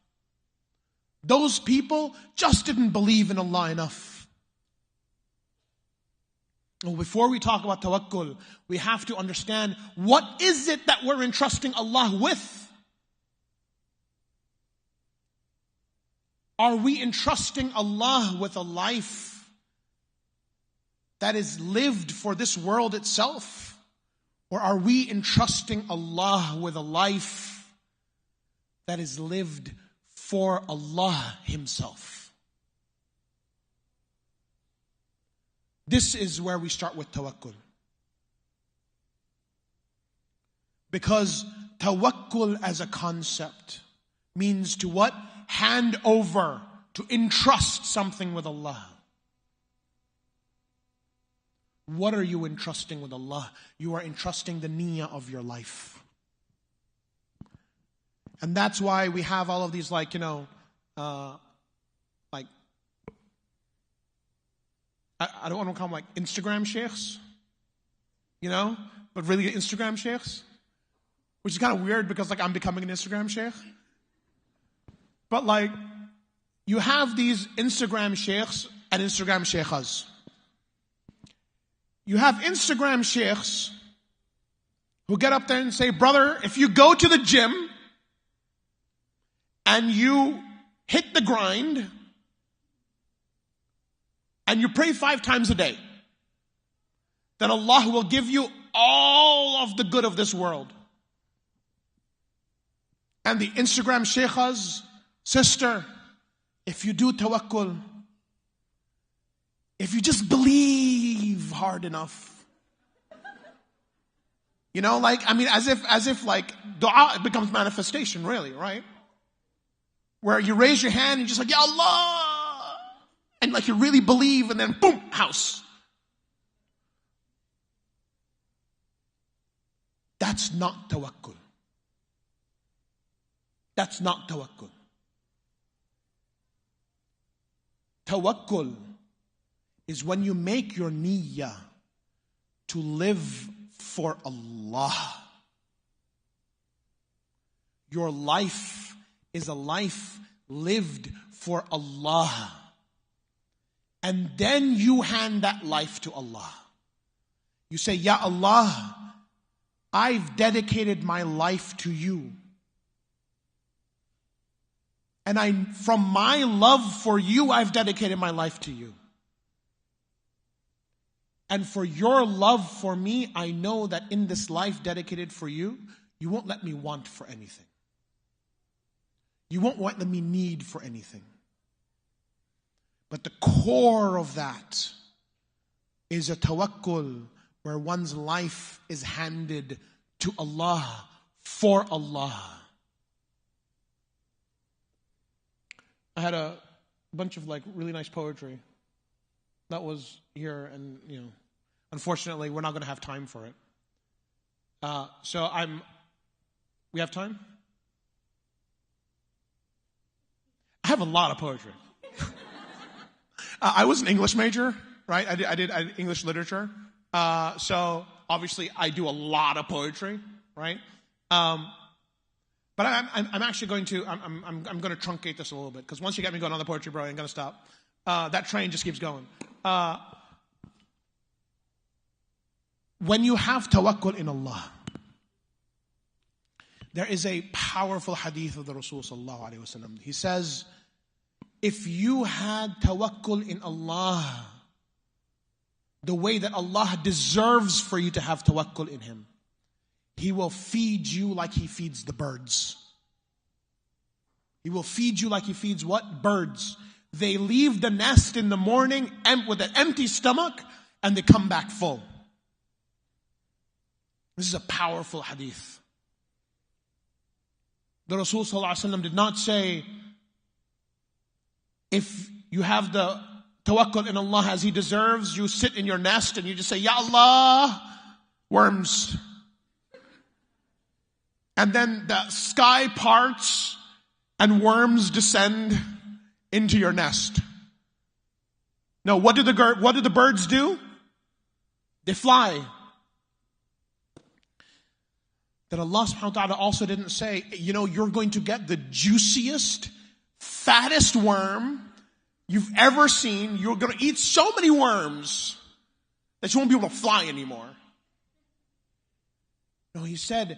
Those people just didn't believe in Allah enough. Well, before we talk about tawakkul, we have to understand what is it that we're entrusting Allah with? Are we entrusting Allah with a life that is lived for this world itself? Or are we entrusting Allah with a life that is lived for Allah Himself? This is where we start with tawakkul. Because tawakkul as a concept means to what? Hand over, to entrust something with Allah. What are you entrusting with Allah? You are entrusting the niyyah of your life. And that's why we have all of these I don't want to call them Instagram sheikhs, but really Instagram sheikhs, which is kind of weird because I'm becoming an Instagram sheikh. But you have these Instagram sheikhs and Instagram sheikhas. You have Instagram sheikhs who get up there and say, brother, if you go to the gym and you hit the grind and you pray 5 times a day, then Allah will give you all of the good of this world. And the Instagram sheikhas, sister, if you do tawakkul, if you just believe hard enough, you know, like, I mean, as if like dua, it becomes manifestation, really, right? Where you raise your hand and you're just like, Ya Allah, and like you really believe, and then boom, house. That's not tawakkul. That's not tawakkul. Tawakkul is when you make your niyyah to live for Allah. Your life is a life lived for Allah. And then you hand that life to Allah. You say, Ya Allah, I've dedicated my life to you. And from my love for you, I've dedicated my life to you. And for your love for me, I know that in this life dedicated for you, you won't let me want for anything. You won't let me need for anything. But the core of that is a tawakkul where one's life is handed to Allah, for Allah. I had a bunch of like really nice poetry that was here, and you know, unfortunately, we're not going to have time for it. We have time? I have a lot of poetry. I was an English major, right? I did English literature. So obviously I do a lot of poetry, right? But I'm actually going to, I'm going to truncate this a little bit, because once you get me going on the poetry, bro, I ain't going to stop. That train just keeps going. When you have tawakkul in Allah, there is a powerful hadith of the Rasul sallallahu alaihi wasallam. He says, if you had tawakkul in Allah, the way that Allah deserves for you to have tawakkul in Him, He will feed you like He feeds the birds. He will feed you like He feeds what? Birds. They leave the nest in the morning with an empty stomach, and they come back full. This is a powerful hadith. The Rasul sallallahu alaihi wasallam did not say, if you have the tawakkul in Allah as He deserves, you sit in your nest and you just say, Ya Allah, worms. And then the sky parts and worms descend into your nest. No, what do the birds do? They fly. That Allah subhanahu wa ta'ala also didn't say, you know, you're going to get the juiciest, fattest worm you've ever seen. You're going to eat so many worms that you won't be able to fly anymore. No, He said,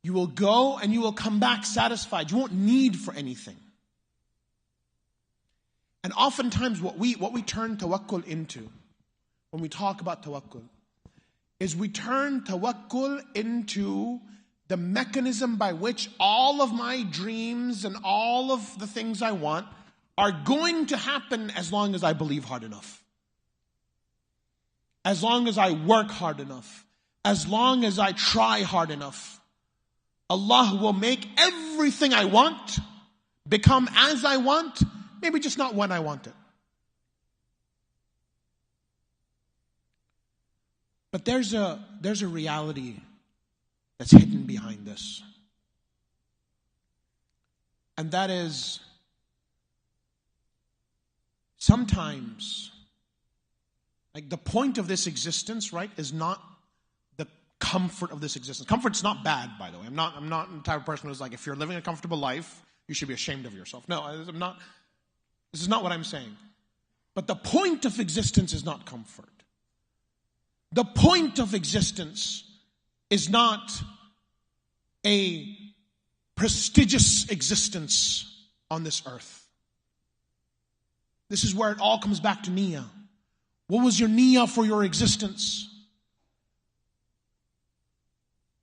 you will go and you will come back satisfied. You won't need for anything. And oftentimes what we turn tawakkul into, when we talk about tawakkul, is we turn tawakkul into the mechanism by which all of my dreams and all of the things I want are going to happen as long as I believe hard enough. As long as I work hard enough. As long as I try hard enough. Allah will make everything I want become as I want, maybe just not when I want it. But there's a reality that's hidden behind this. And that is, sometimes, like the point of this existence, right, is not the comfort of this existence. Comfort's not bad, by the way. I'm not the type of person who's like, if you're living a comfortable life, you should be ashamed of yourself. No, I'm not. This is not what I'm saying. But the point of existence is not comfort. The point of existence is not a prestigious existence on this earth. This is where it all comes back to niyyah. What was your niyyah for your existence?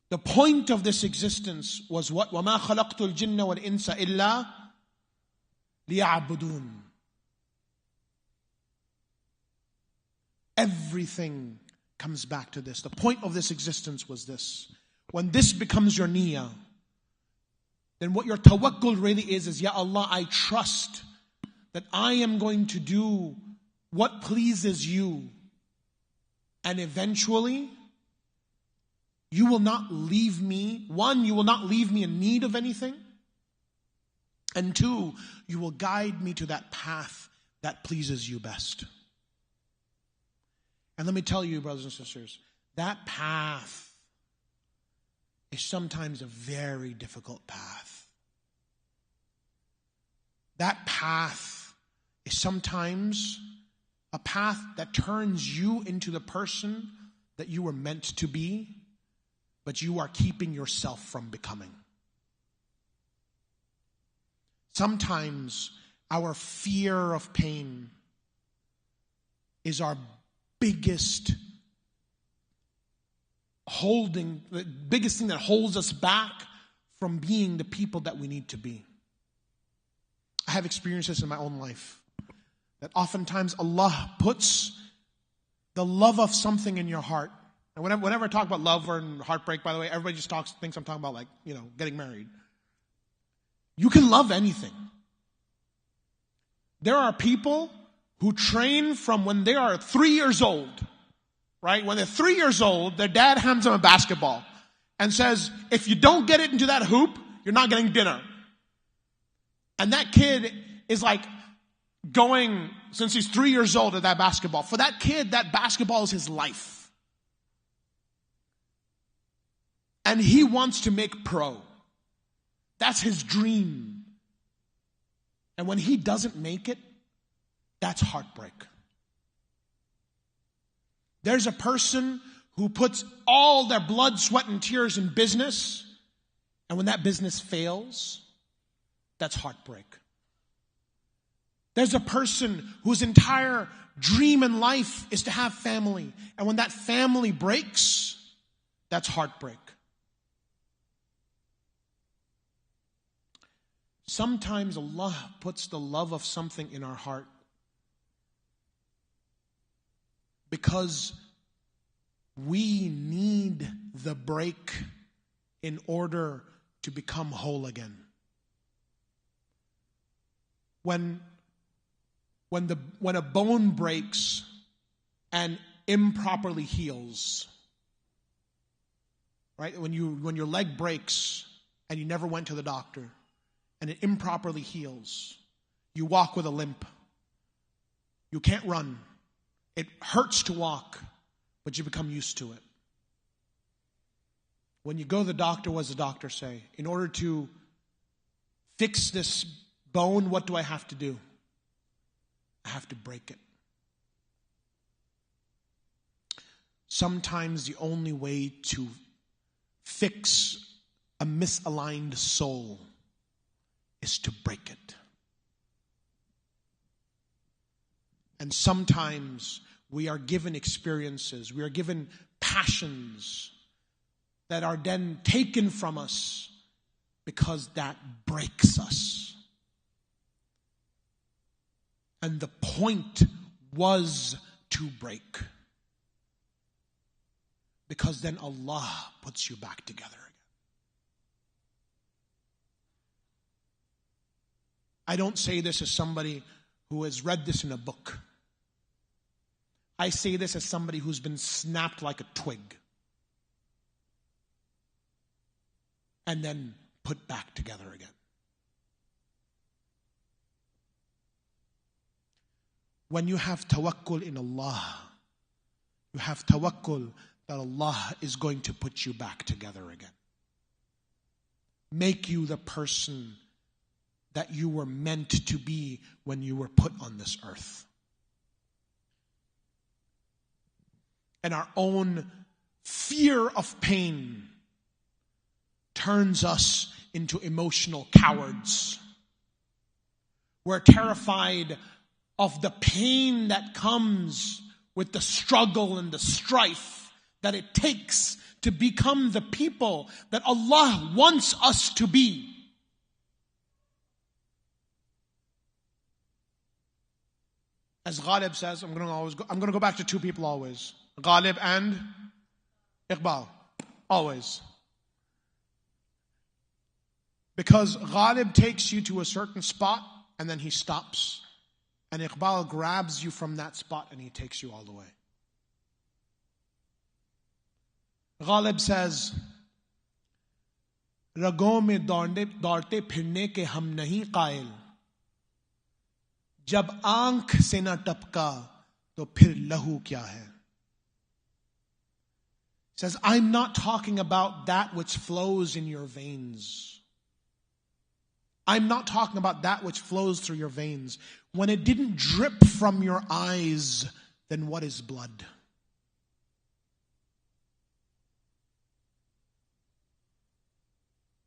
The point of this existence was what? وَمَا خَلَقْتُ الْجِنَّ وَالْإِنسَ إِلَّا لِيَعْبُدُونَ. Everything comes back to this. The point of this existence was this. When this becomes your niyyah, then what your tawakkul really is, Ya Allah, I trust that I am going to do what pleases you. And eventually, you will not leave me. One, you will not leave me in need of anything. And two, you will guide me to that path that pleases you best. And let me tell you, brothers and sisters, that path is sometimes a very difficult path. That path is sometimes a path that turns you into the person that you were meant to be, but you are keeping yourself from becoming. Sometimes our fear of pain is our biggest the biggest thing that holds us back from being the people that we need to be. I have experienced this in my own life. That oftentimes Allah puts the love of something in your heart. And whenever I talk about love or heartbreak, by the way, everybody just thinks I'm talking about getting married. You can love anything. There are people who train from when they are 3 years old, right? When they're 3 years old, their dad hands them a basketball and says, if you don't get it into that hoop, you're not getting dinner. And that kid is like going, since he's 3 years old, at that basketball. For that kid, that basketball is his life. And he wants to make pro. That's his dream. And when he doesn't make it, that's heartbreak. There's a person who puts all their blood, sweat, and tears in business, and when that business fails, that's heartbreak. There's a person whose entire dream in life is to have family, and when that family breaks, that's heartbreak. Sometimes Allah puts the love of something in our heart because we need the break in order to become whole again. When a bone breaks and improperly heals, right? When your leg breaks and you never went to the doctor and it improperly heals, you walk with a limp. You can't run. It hurts to walk, but you become used to it. When you go to the doctor, what does the doctor say? In order to fix this bone, what do I have to do? I have to break it. Sometimes the only way to fix a misaligned soul is to break it. And sometimes we are given experiences, we are given passions that are then taken from us because that breaks us. And the point was to break. Because then Allah puts you back together again. I don't say this as somebody who has read this in a book. I say this as somebody who's been snapped like a twig and then put back together again. When you have tawakkul in Allah, you have tawakkul that Allah is going to put you back together again. Make you the person that you were meant to be when you were put on this earth. And our own fear of pain turns us into emotional cowards. We're terrified of the pain that comes with the struggle and the strife that it takes to become the people that Allah wants us to be. As Ghalib says, I'm going to go back to two people always. Ghalib and Iqbal. Always. Because Ghalib takes you to a certain spot and then he stops. And Iqbal grabs you from that spot and he takes you all the way. Ghalib says, रगों में दौड़ते फिरने के हम नहीं कायल, जब आंख से न टपका तो फिर लहू क्या है. Says, I'm not talking about that which flows in your veins. I'm not talking about that which flows through your veins. When it didn't drip from your eyes, then what is blood?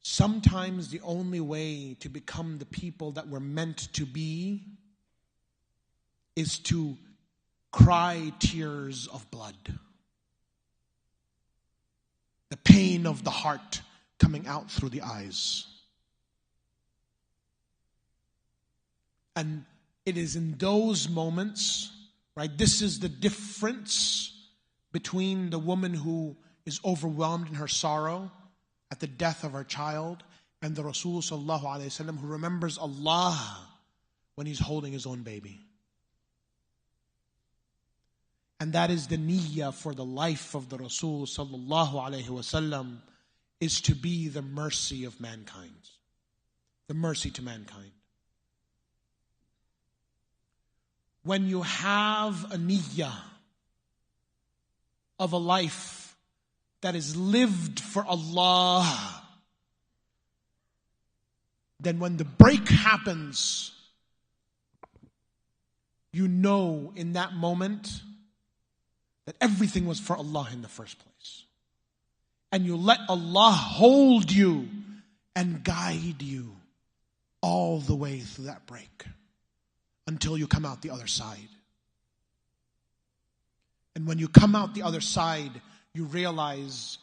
Sometimes the only way to become the people that we're meant to be is to cry tears of blood. The pain of the heart coming out through the eyes. And it is in those moments, right? This is the difference between the woman who is overwhelmed in her sorrow at the death of her child and the Rasul sallallahu alaihi wasallam who remembers Allah when he's holding his own baby. And that is the niyyah for the life of the Rasul sallallahu alaihi wasallam, is to be the mercy of mankind. The mercy to mankind. When you have a niyyah of a life that is lived for Allah, then when the break happens, you know in that moment that everything was for Allah in the first place. And you let Allah hold you and guide you all the way through that break until you come out the other side. And when you come out the other side, you realize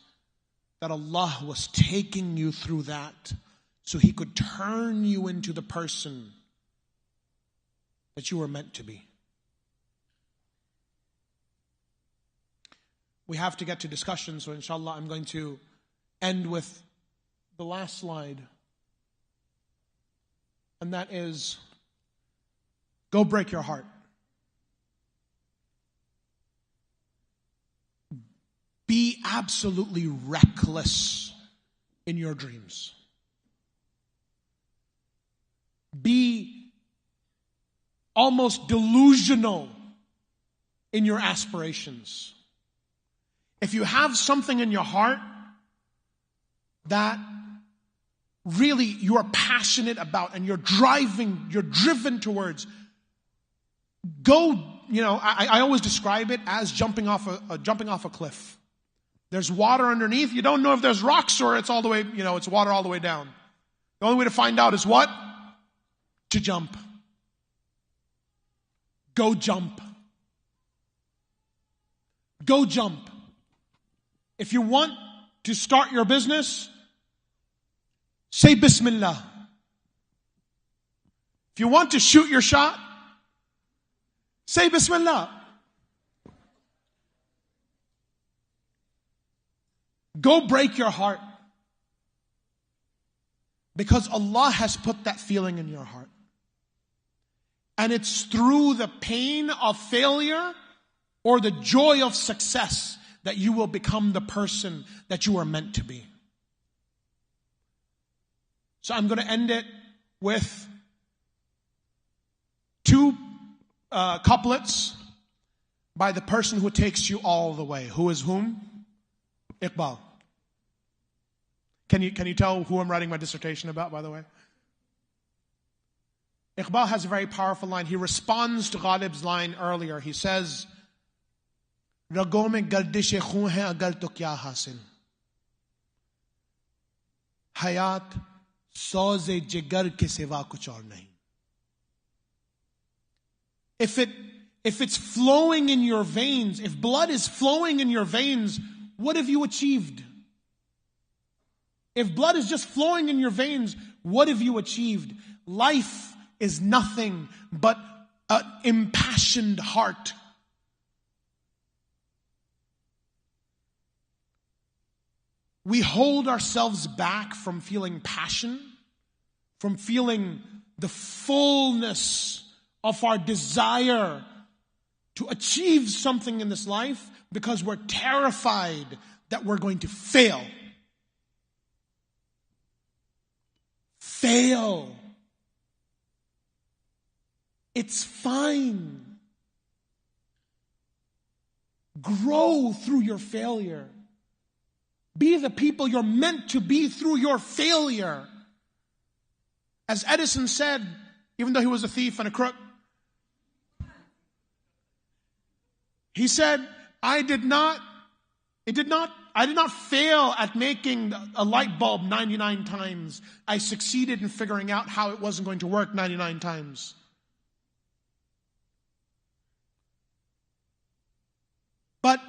that Allah was taking you through that so He could turn you into the person that you were meant to be. We have to get to discussion, so inshallah I'm going to end with the last slide. And that is, go break your heart. Be absolutely reckless in your dreams. Be almost delusional in your aspirations. If you have something in your heart that really you are passionate about and you're driven towards, go, I always describe it as jumping off a cliff. There's water underneath. You don't know if there's rocks or it's all the way, it's water all the way down. The only way to find out is what? To jump. Go jump. Go jump. If you want to start your business, say Bismillah. If you want to shoot your shot, say Bismillah. Go break your heart. Because Allah has put that feeling in your heart. And it's through the pain of failure or the joy of success that you will become the person that you are meant to be. So I'm going to end it with two couplets by the person who takes you all the way. Who is whom? Iqbal. Can you tell who I'm writing my dissertation about, by the way? Iqbal has a very powerful line. He responds to Ghalib's line earlier. He says, रगों में गर्दिश खून है अगर तो क्या हासिल. हयात सौज़े जिगर के सिवा कुछ और नहीं. If it's flowing in your veins, if blood is flowing in your veins, what have you achieved? If blood is just flowing in your veins, what have you achieved? Life is nothing but an impassioned heart. We hold ourselves back from feeling passion, from feeling the fullness of our desire to achieve something in this life because we're terrified that we're going to fail. Fail. It's fine. Grow through your failure. Be the people you're meant to be through your failure. As Edison said, even though he was a thief and a crook, he said, I did not fail at making a light bulb 99 times. I succeeded in figuring out how it wasn't going to work 99 times. But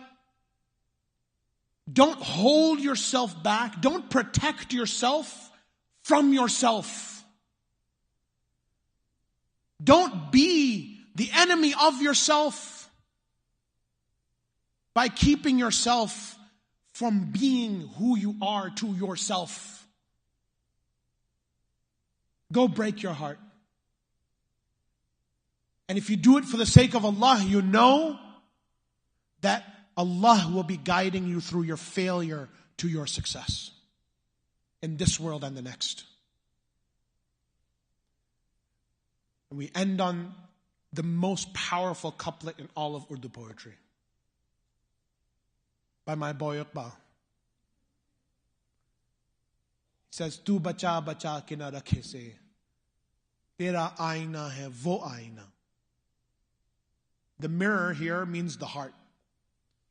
don't hold yourself back. Don't protect yourself from yourself. Don't be the enemy of yourself by keeping yourself from being who you are to yourself. Go break your heart. And if you do it for the sake of Allah, you know that Allah will be guiding you through your failure to your success in this world and the next. And we end on the most powerful couplet in all of Urdu poetry by my boy Iqbal. He says, "Tu bacha bacha ke na rakhe se, tera aina hai wo aina." The mirror here means the heart.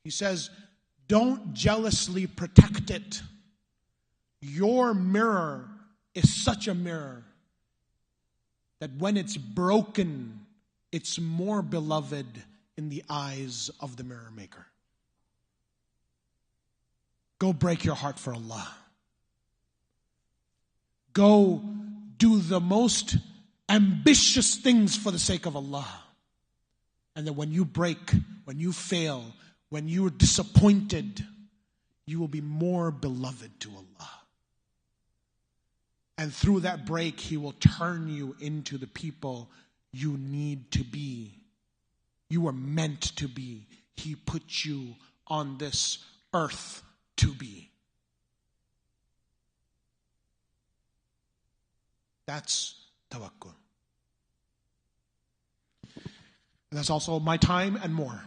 He says, don't jealously protect it. Your mirror is such a mirror that when it's broken, it's more beloved in the eyes of the mirror maker. Go break your heart for Allah. Go do the most ambitious things for the sake of Allah. And then when you break, when you fail, when you are disappointed, you will be more beloved to Allah. And through that break, He will turn you into the people you need to be. You are meant to be. He put you on this earth to be. That's tawakkul. And that's also my time and more.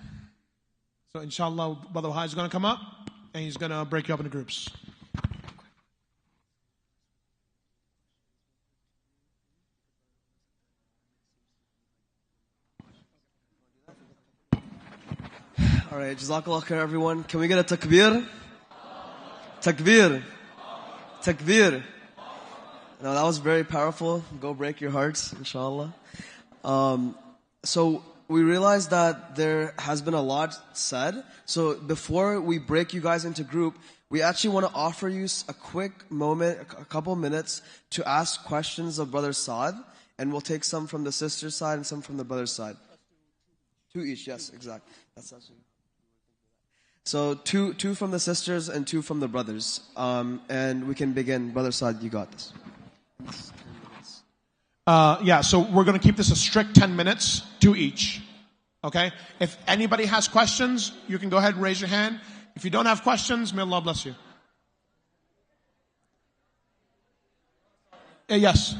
So inshallah, Brother Wahai is going to come up and he's going to break you up into groups. All right, Jazakallah khair, everyone. Can we get a takbir? Takbir. Takbir. Now that was very powerful. Go break your hearts, inshallah. So we realized that there has been a lot said. So before we break you guys into group, we actually want to offer you a quick moment, a couple minutes to ask questions of Brother Saad. And we'll take some from the sister's side and some from the brother's side. Two each, yes, exactly. That's actually... So two from the sisters and two from the brothers. And we can begin. Brother Saad, you got this. So we're going to keep this a strict 10 minutes, two each. Okay? If anybody has questions, you can go ahead and raise your hand. If you don't have questions, may Allah bless you. Yes.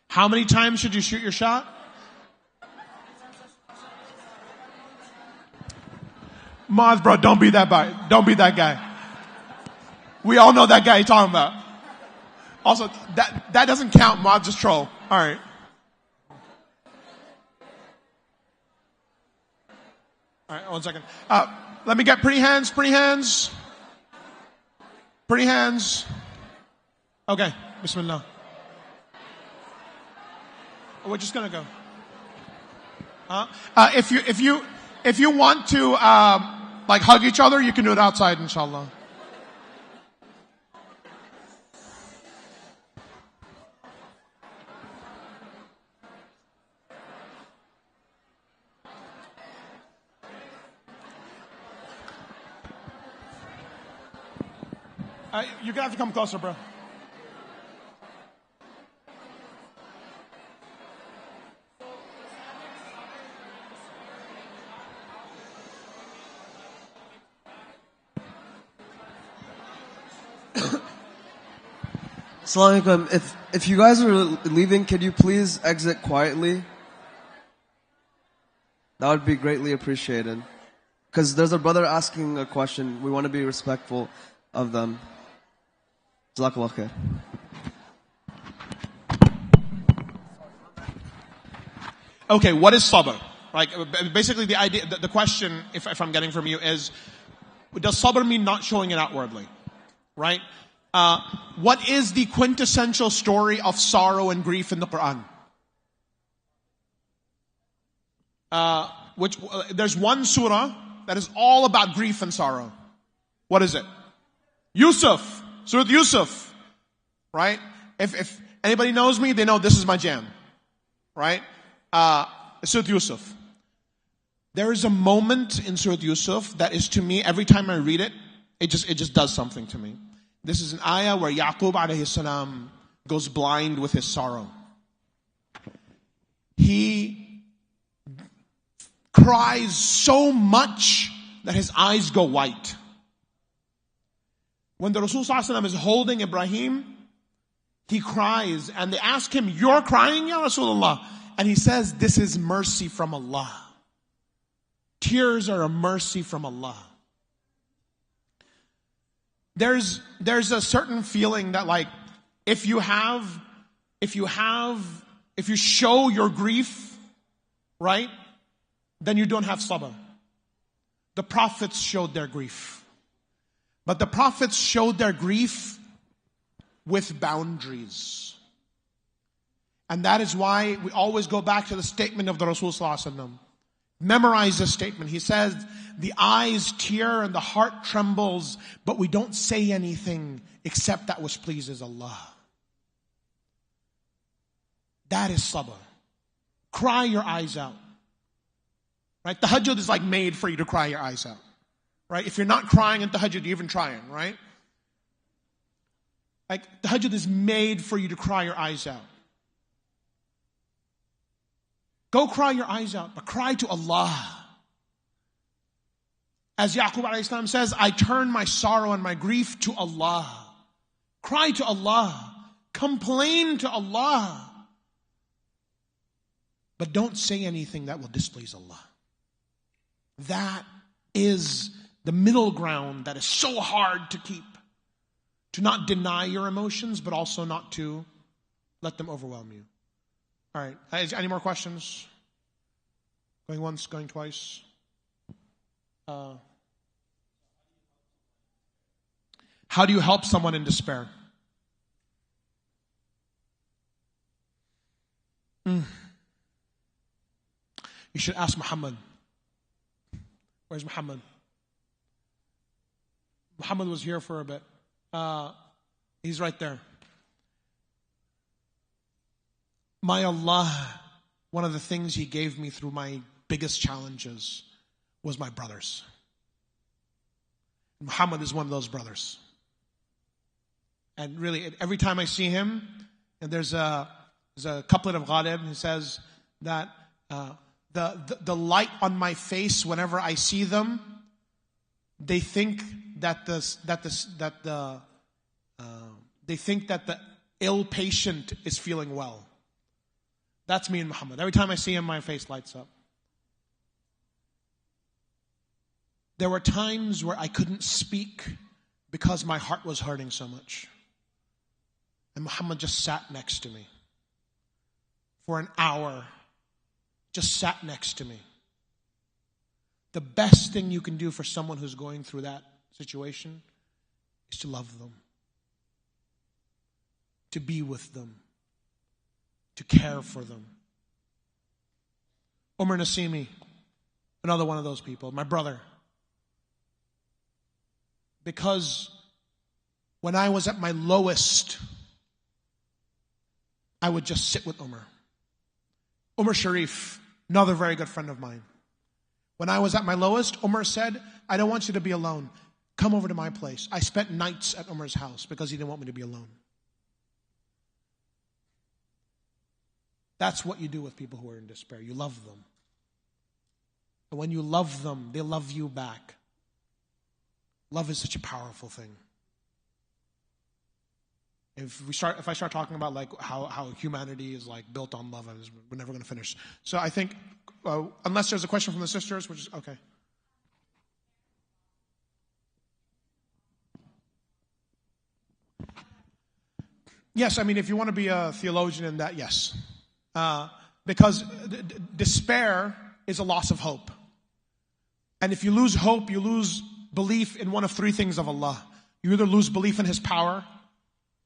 How many times should you shoot your shot? Maz, bro, don't be that guy. Don't be that guy. We all know that guy you're talking about. Also, that doesn't count, Maz, just troll. All right. All right, 1 second. Let me get pretty hands. Pretty hands. Okay, Bismillah. We're just gonna go. If you want to like hug each other, you can do it outside, inshallah. You're gonna have to come closer, bro. Assalamu alaikum. If you guys are leaving, can you please exit quietly? That would be greatly appreciated. Because there's a brother asking a question. We want to be respectful of them. Jazakallah khair. Okay, what is sabr? Like, basically the idea, the question, if I'm getting from you, is, does sabr mean not showing it outwardly? Right? What is the quintessential story of sorrow and grief in the Quran? There's one surah that is all about grief and sorrow. What is it? Yusuf. Surah Yusuf. Right? If anybody knows me, they know this is my jam. Right? Surah Yusuf. There is a moment in Surah Yusuf that is, to me, every time I read it, it just does something to me. This is an ayah where Yaqub alayhi salam goes blind with his sorrow. He cries so much that his eyes go white. When the Rasul sallallahu alaihi wasallam is holding Ibrahim, he cries, and they ask him, "You're crying, Ya Rasulullah?" And he says, "This is mercy from Allah. Tears are a mercy from Allah." There's a certain feeling that, like, if you show your grief, right, then you don't have sabr. The prophets showed their grief. But the prophets showed their grief with boundaries. And that is why we always go back to the statement of the Rasul sallallahu alaihi wasallam. Memorize this statement. He says, the eyes tear and the heart trembles, but we don't say anything except that which pleases Allah. That is sabr. Cry your eyes out. Right? Tahajjud is like made for you to cry your eyes out. Right? If you're not crying in tahajjud, you're even trying, right? Like, tahajjud is made for you to cry your eyes out. Go cry your eyes out, but cry to Allah. As Yaqub alayhi salam says, I turn my sorrow and my grief to Allah. Cry to Allah. Complain to Allah. But don't say anything that will displease Allah. That is the middle ground that is so hard to keep. To not deny your emotions, but also not to let them overwhelm you. All right. Any more questions? Going once, going twice. How do you help someone in despair? You should ask Muhammad. Where's Muhammad? Muhammad was here for a bit. He's right there. My Allah, one of the things He gave me through my biggest challenges was my brothers. Muhammad is one of those brothers. And really, every time I see him, and there's a couplet of Ghalib who says that the light on my face whenever I see them, they think that the ill patient is feeling well. That's me and Muhammad. Every time I see him, my face lights up. There were times where I couldn't speak because my heart was hurting so much. And Muhammad just sat next to me for an hour. Just sat next to me. the best thing you can do for someone who's going through that situation is to love them, to be with them, to care for them. Umar Nasimi, another one of those people, my brother. Because when I was at my lowest, I would just sit with Umar. Umar Sharif, another very good friend of mine. When I was at my lowest, Umar said, I don't want you to be alone. Come over to my place. I spent nights at Umar's house because he didn't want me to be alone. That's what you do with people who are in despair. You love them. And when you love them, they love you back. Love is such a powerful thing. If I start talking about like how humanity is like built on love, we're never going to finish. So I think, unless there's a question from the sisters, which is okay. Yes, I mean, if you want to be a theologian in that, yes. Because despair is a loss of hope. And if you lose hope, you lose belief in one of three things of Allah. You either lose belief in His power,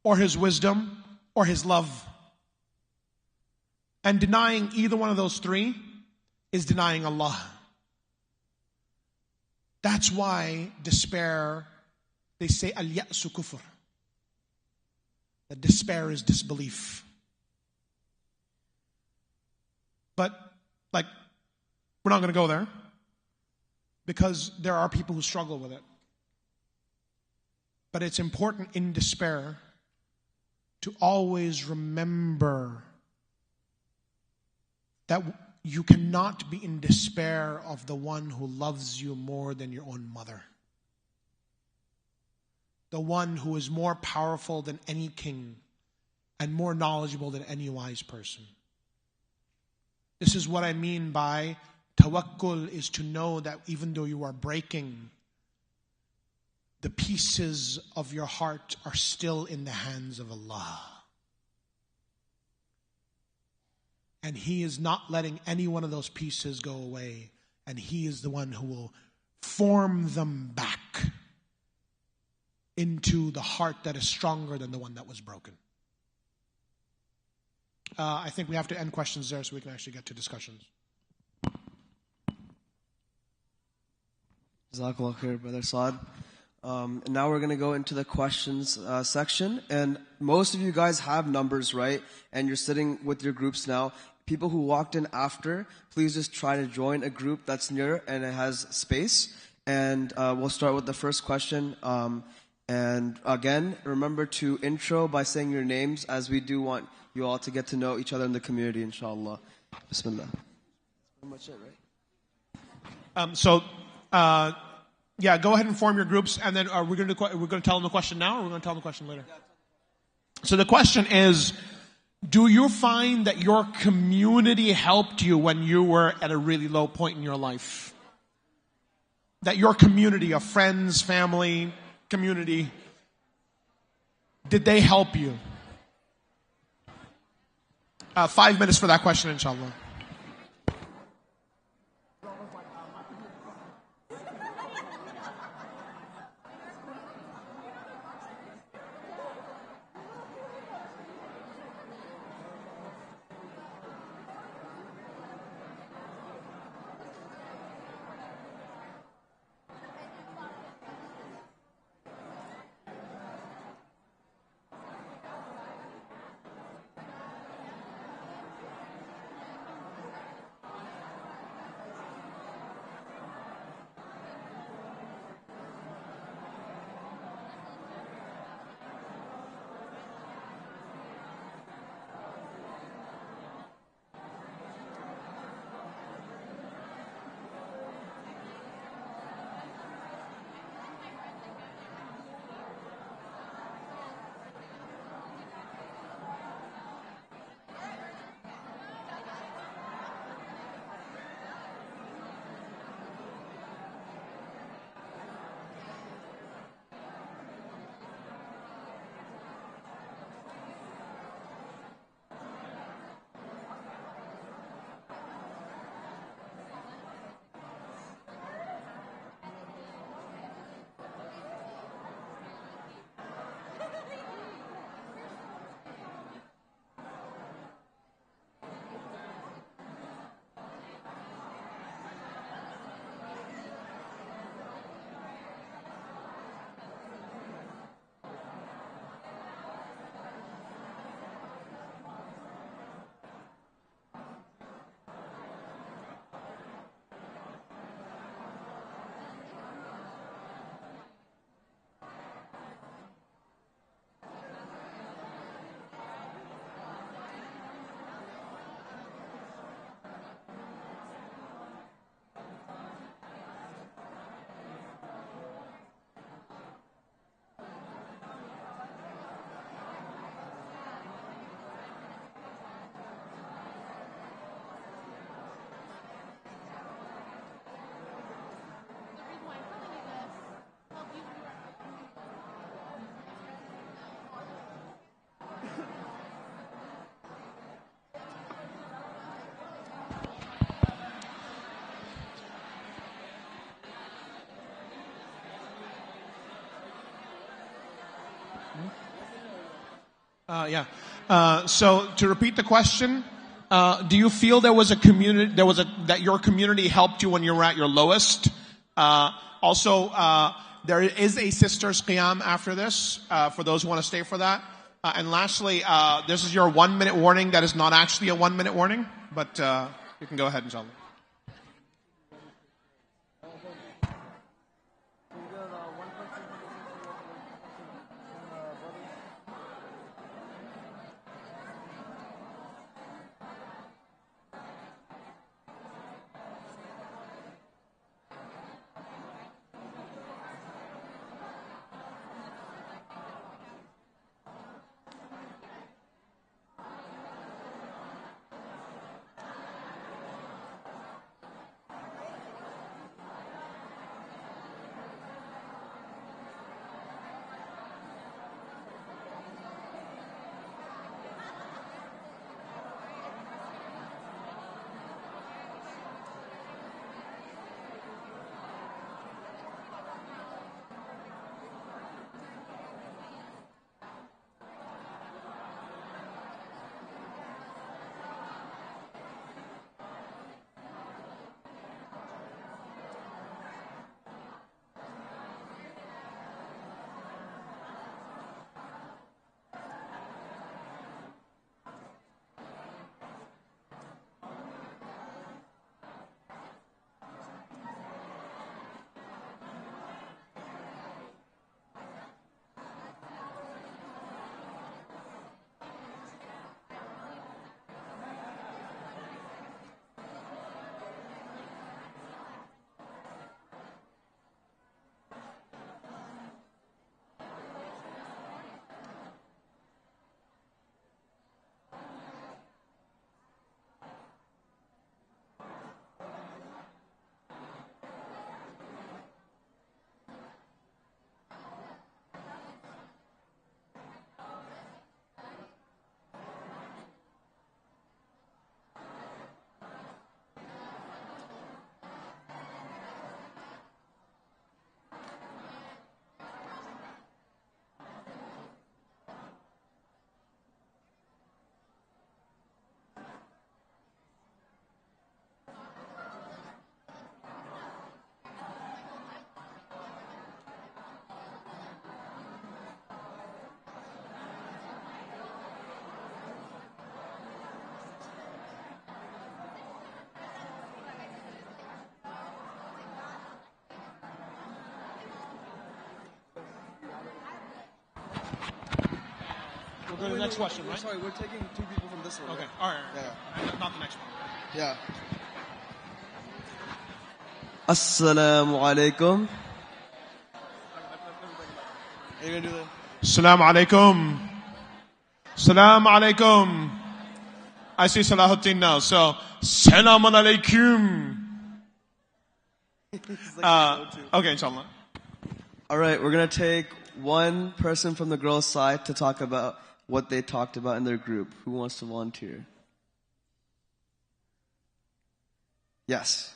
or His wisdom, or His love. And denying either one of those three is denying Allah. That's why despair, they say al-ya'su kufr. That despair is disbelief. But, like, we're not going to go there because there are people who struggle with it. But it's important in despair to always remember that you cannot be in despair of the one who loves you more than your own mother. The one who is more powerful than any king and more knowledgeable than any wise person. This is what I mean by tawakkul, is to know that even though you are breaking, the pieces of your heart are still in the hands of Allah. And He is not letting any one of those pieces go away. And He is the one who will form them back into the heart that is stronger than the one that was broken. I think we have to end questions there so we can actually get to discussions. Jazakallah khair, Brother Saad. And now we're going to go into the questions section. And most of you guys have numbers, right? And you're sitting with your groups now. People who walked in after, please just try to join a group that's near and it has space. And we'll start with the first question. And again, remember to intro by saying your names, as we do want you all to get to know each other in the community, inshallah. Bismillah. That's pretty much it, right? Yeah, go ahead and form your groups, and then we're going to tell them the question now, or we're going to tell them the question later? So the question is, do you find that your community helped you when you were at a really low point in your life? That your community of friends, family, community, did they help you? 5 minutes for that question, inshallah. Yeah. So to repeat the question, do you feel there was a community, that your community helped you when you were at your lowest? Also, there is a sisters qiyam after this, for those who want to stay for that. And lastly, this is your 1 minute warning. That is not actually a 1 minute warning, but you can go ahead, inshallah. We'll go to the next question, right? Sorry, we're taking 2 people from this one. Okay, Right? all right. Yeah. Not the next one. Yeah. Assalamu alaikum. Are you gonna do the? Assalamu alaikum. Assalamu alaikum. I see Salahuddin now. So, Salamun alaikum. Okay, inshallah. All right, we're gonna take one person from the girls' side to talk about what they talked about in their group. Who wants to volunteer? Yes.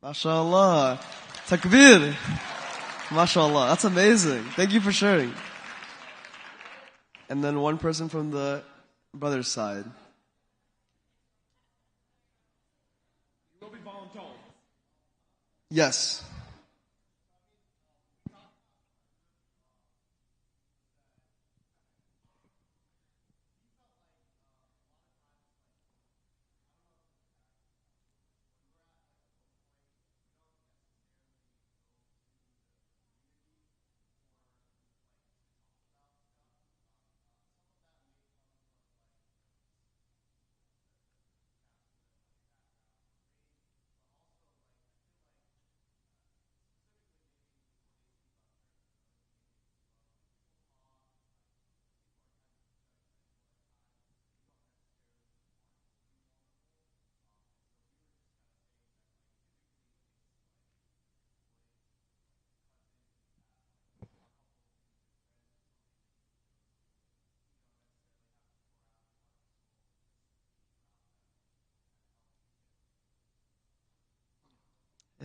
MashaAllah. Takbir. MashaAllah. That's amazing. Thank you for sharing. And then one person from the brother's side. You will be voluntold. Yes.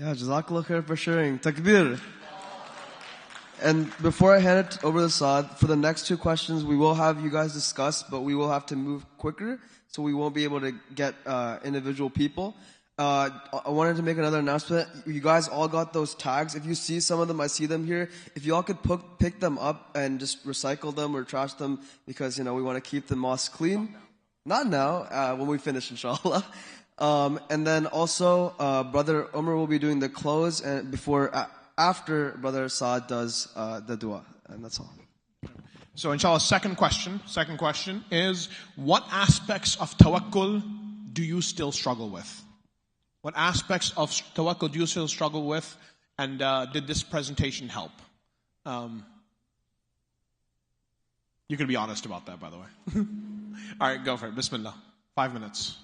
Yeah, Jazakallah khair for sharing. Takbir. And before I hand it over to Saad, for the next two questions, we will have you guys discuss, but we will have to move quicker, so we won't be able to get individual people. I wanted to make another announcement. You guys all got those tags. If you see some of them, I see them here. If you all could pick them up and just recycle them or trash them, because we want to keep the mosque clean. Not now, when we finish, inshallah. And then also, Brother Umar will be doing the close, and after Brother Saad does the dua, and that's all. So inshallah, second question is, what aspects of tawakkul do you still struggle with? What aspects of tawakkul do you still struggle with? And did this presentation help? You can be honest about that, by the way. All right, go for it. Bismillah. 5 minutes.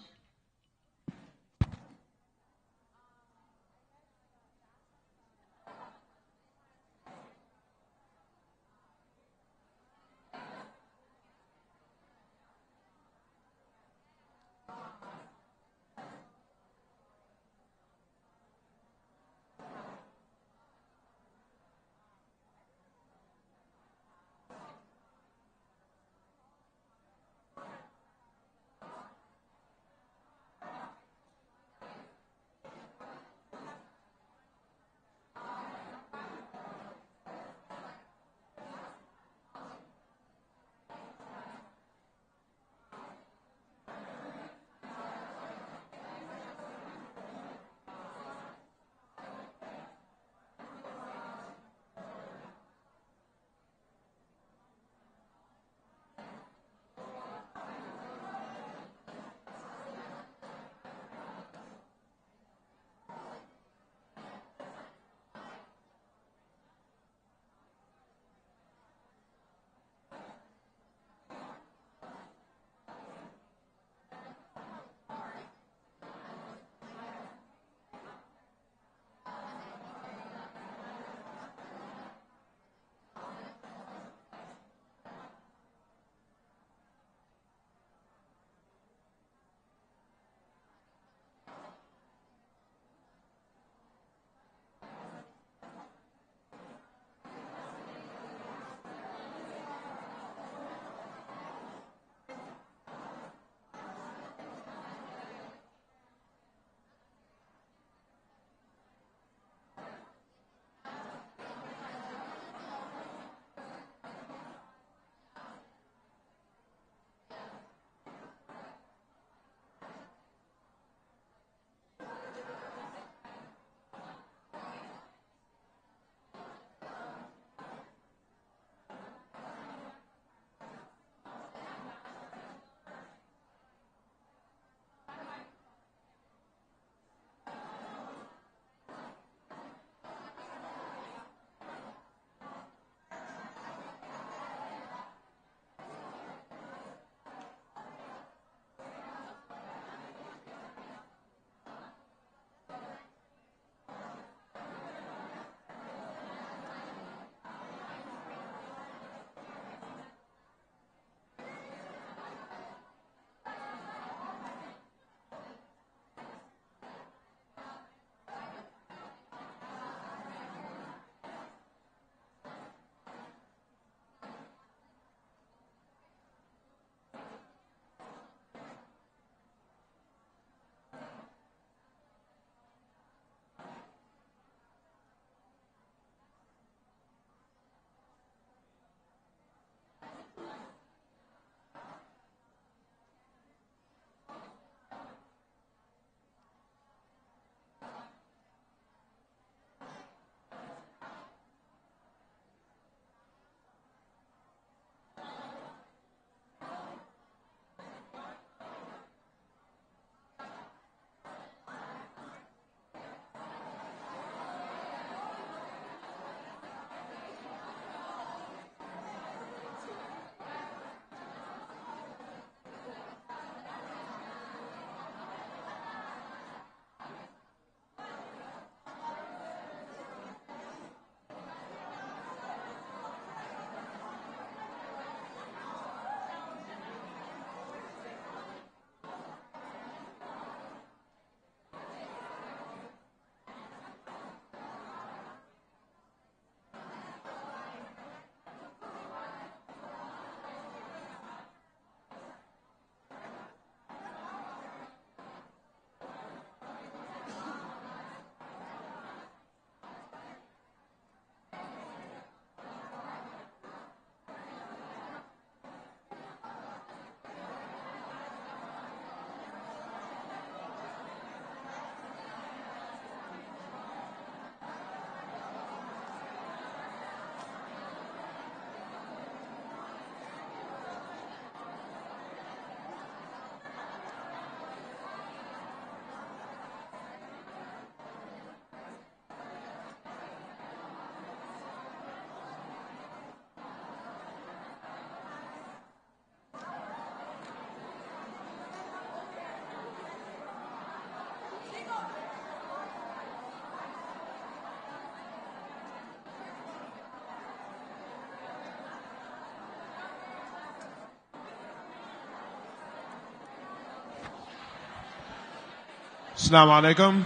Assalamu alaikum.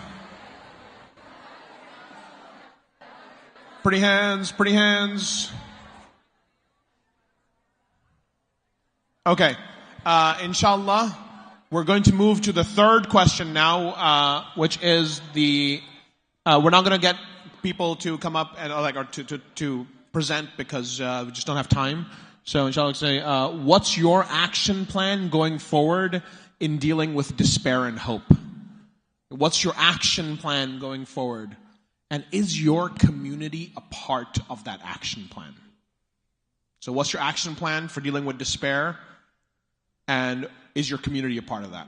Pretty hands, pretty hands. Okay. Inshallah, we're going to move to the third question now, which is we're not going to get people to come up and or to present because we just don't have time. So inshallah, say, what's your action plan going forward in dealing with despair and hope? What's your action plan going forward? And is your community a part of that action plan? So what's your action plan for dealing with despair? And is your community a part of that?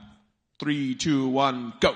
3, 2, 1, go.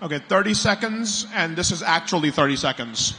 Okay, 30 seconds, and this is actually 30 seconds.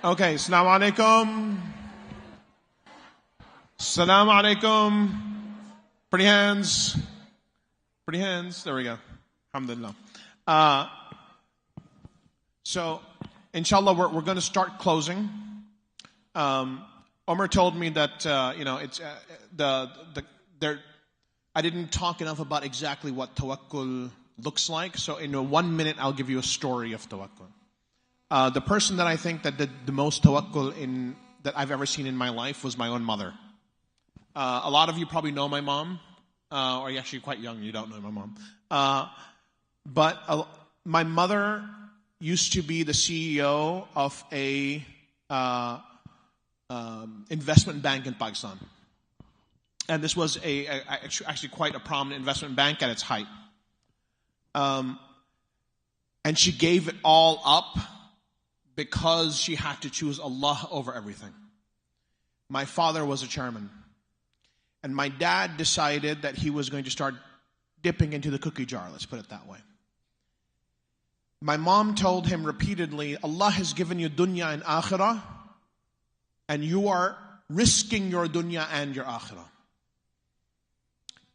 Okay, Assalamu alaikum. Assalamu alaikum. Pretty hands. Pretty hands. There we go. Alhamdulillah. So, inshallah, we're going to start closing. Omar told me that it's I didn't talk enough about exactly what tawakkul looks like. So, in 1 minute, I'll give you a story of tawakkul. The person that I think that did the most tawakkul that I've ever seen in my life was my own mother. A lot of you probably know my mom, or you're actually quite young, you don't know my mom. But my mother used to be the CEO of a investment bank in Pakistan. And this was actually quite a prominent investment bank at its height. And she gave it all up because she had to choose Allah over everything. My father was a chairman. And my dad decided that he was going to start dipping into the cookie jar, let's put it that way. My mom told him repeatedly, Allah has given you dunya and akhirah, and you are risking your dunya and your akhirah.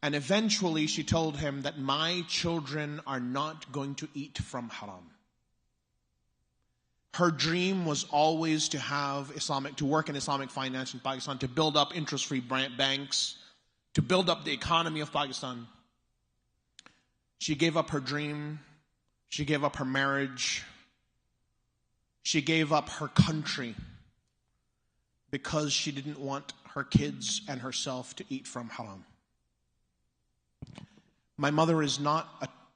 And eventually she told him that my children are not going to eat from haram. Her dream was always to work in Islamic finance in Pakistan, to build up interest-free banks, to build up the economy of Pakistan. She gave up her dream. She gave up her marriage. She gave up her country because she didn't want her kids and herself to eat from haram. My mother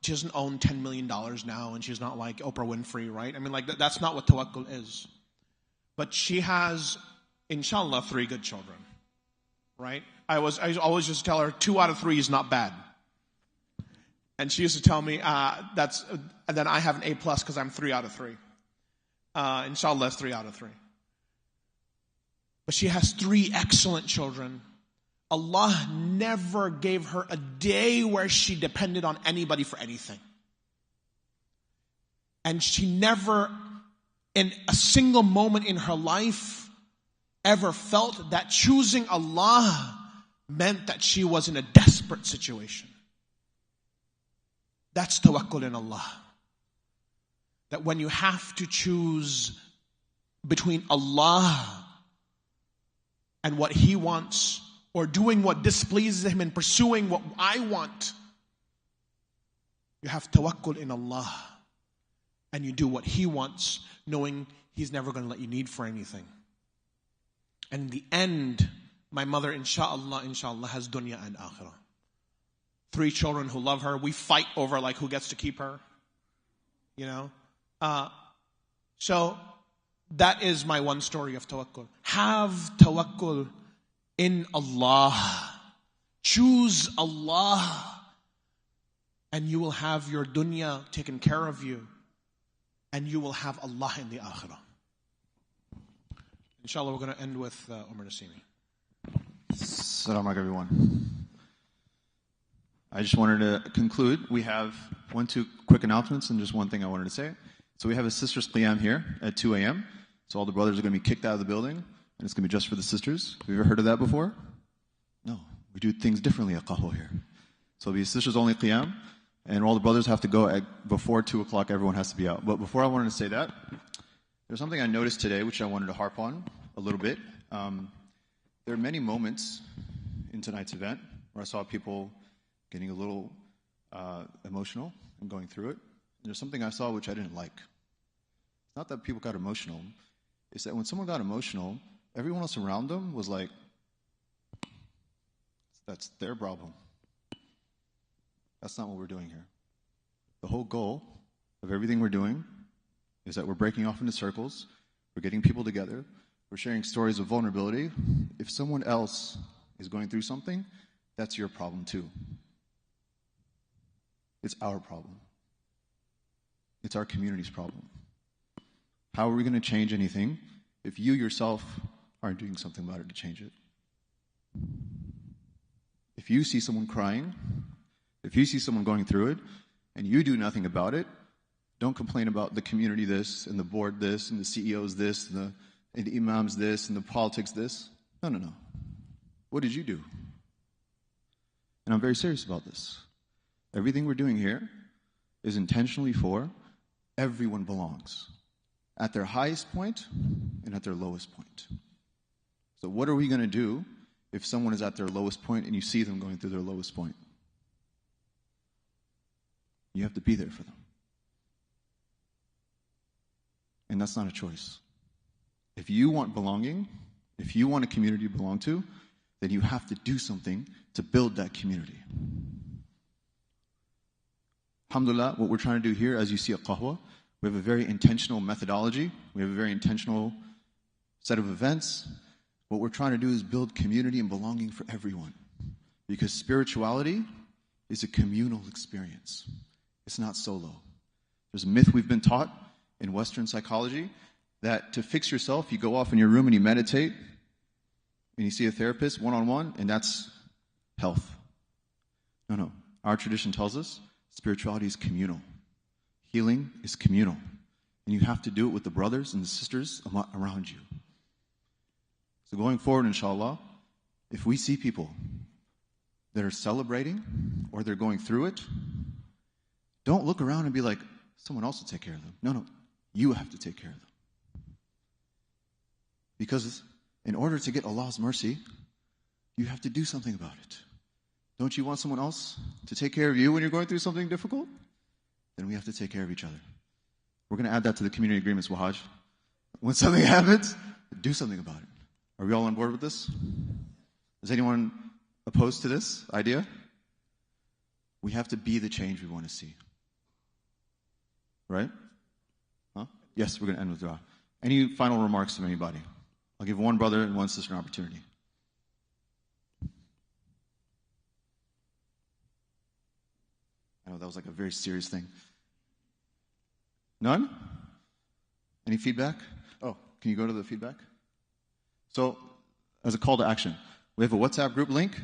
she doesn't own $10 million now, and she's not like Oprah Winfrey, right? I mean, that's not what tawakkul is. But she has, inshallah, 3 good children, right? I always just tell her 2 out of 3 is not bad. And she used to tell me, and then I have an A+ because I'm 3 out of 3. Inshallah, that's 3 out of 3. But she has 3 excellent children. Allah never gave her a day where she depended on anybody for anything. And she never, in a single moment in her life, ever felt that choosing Allah meant that she was in a desperate situation. That's tawakkul in Allah. That when you have to choose between Allah and what He wants, or doing what displeases Him and pursuing what I want, you have tawakkul in Allah. And you do what He wants, knowing He's never going to let you need for anything. And in the end, my mother, inshallah, has dunya and akhirah. 3 children who love her. We fight over who gets to keep her. So that is my one story of tawakkul. Have tawakkul in Allah. Choose Allah, and you will have your dunya taken care of you, and you will have Allah in the akhirah. Inshallah, we're going to end with Umar Nasimi. Assalamu alaikum, everyone. I just wanted to conclude. We have 2 quick announcements and just one thing I wanted to say. So we have a sisters qiyam here at 2 a.m. So all the brothers are going to be kicked out of the building, and it's going to be just for the sisters. Have you ever heard of that before? No. We do things differently at Qahwa here. So it'll be sisters only qiyam, and all the brothers have to go before 2 o'clock. Everyone has to be out. But before I wanted to say that, there's something I noticed today which I wanted to harp on a little bit. There are many moments in tonight's event where I saw people getting a little emotional and going through it. And there's something I saw which I didn't like. It's not that people got emotional. It's that when someone got emotional, everyone else around them was like, that's their problem. That's not what we're doing here. The whole goal of everything we're doing is that we're breaking off into circles, we're getting people together, we're sharing stories of vulnerability. If someone else is going through something, that's your problem too. It's our problem. It's our community's problem. How are we going to change anything if you yourself aren't doing something about it to change it? If you see someone crying, if you see someone going through it, and you do nothing about it, don't complain about the community this, and the board this, and the CEOs this, and and the imams this, and the politics this. No, no, no. What did you do? And I'm very serious about this. Everything we're doing here is intentionally for everyone belongs, at their highest point and at their lowest point. So what are we going to do if someone is at their lowest point and you see them going through their lowest point? You have to be there for them. And that's not a choice. If you want belonging, if you want a community to belong to, then you have to do something to build that community. Alhamdulillah, what we're trying to do here, as you see at Qahwa, we have a very intentional methodology. We have a very intentional set of events. What we're trying to do is build community and belonging for everyone. Because spirituality is a communal experience. It's not solo. There's a myth we've been taught in Western psychology that to fix yourself, you go off in your room and you meditate and you see a therapist one-on-one, and that's health. No, no. Our tradition tells us spirituality is communal. Healing is communal. And you have to do it with the brothers and the sisters around you. So going forward, inshallah, if we see people that are celebrating or they're going through it, don't look around and be like, someone else will take care of them. No, no. You have to take care of them. Because in order to get Allah's mercy, you have to do something about it. Don't you want someone else to take care of you when you're going through something difficult? Then we have to take care of each other. We're going to add that to the community agreements, Wahaj. When something happens, do something about it. Are we all on board with this? Is anyone opposed to this idea? We have to be the change we want to see. Right? Huh? Yes, we're going to end with dua. Any final remarks from anybody? I'll give one brother and one sister an opportunity. I know that was like a very serious thing. None? Any feedback? Oh, can you go to the feedback? So, as a call to action, we have a WhatsApp group link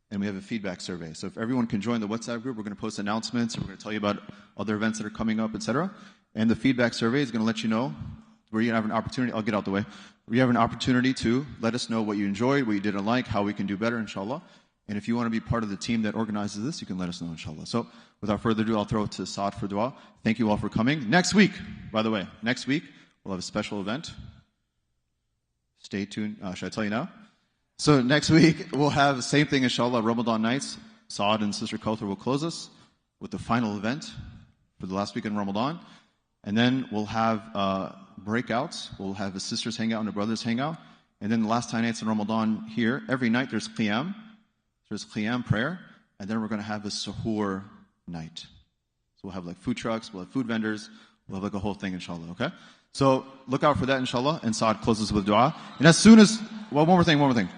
and we have a feedback survey. So if everyone can join the WhatsApp group, we're going to post announcements and we're going to tell you about other events that are coming up, etc. And the feedback survey is going to let you know where you have an opportunity. I'll get out the way. Where you have an opportunity to let us know what you enjoyed, what you didn't like, how we can do better, inshallah. And if you want to be part of the team that organizes this, you can let us know, inshallah. So without further ado, I'll throw it to Saad for dua. Thank you all for coming. Next week, by the way, next week, we'll have a special event. Stay tuned. Should I tell you now? So next week, we'll have the same thing, inshallah, Ramadan nights. Saad and Sister Kauthar will close us with the final event for the last week in Ramadan. And then we'll have breakouts. We'll have the sisters hang out and the brothers hang out. And then the last 10 nights in Ramadan here, every night there's qiyam. There's qiyam prayer. And then we're going to have a suhoor night. So we'll have like food trucks, we'll have food vendors, we'll have like a whole thing, inshallah, okay? So look out for that, inshallah. And Saad closes with dua. And as soon as, well, one more thing.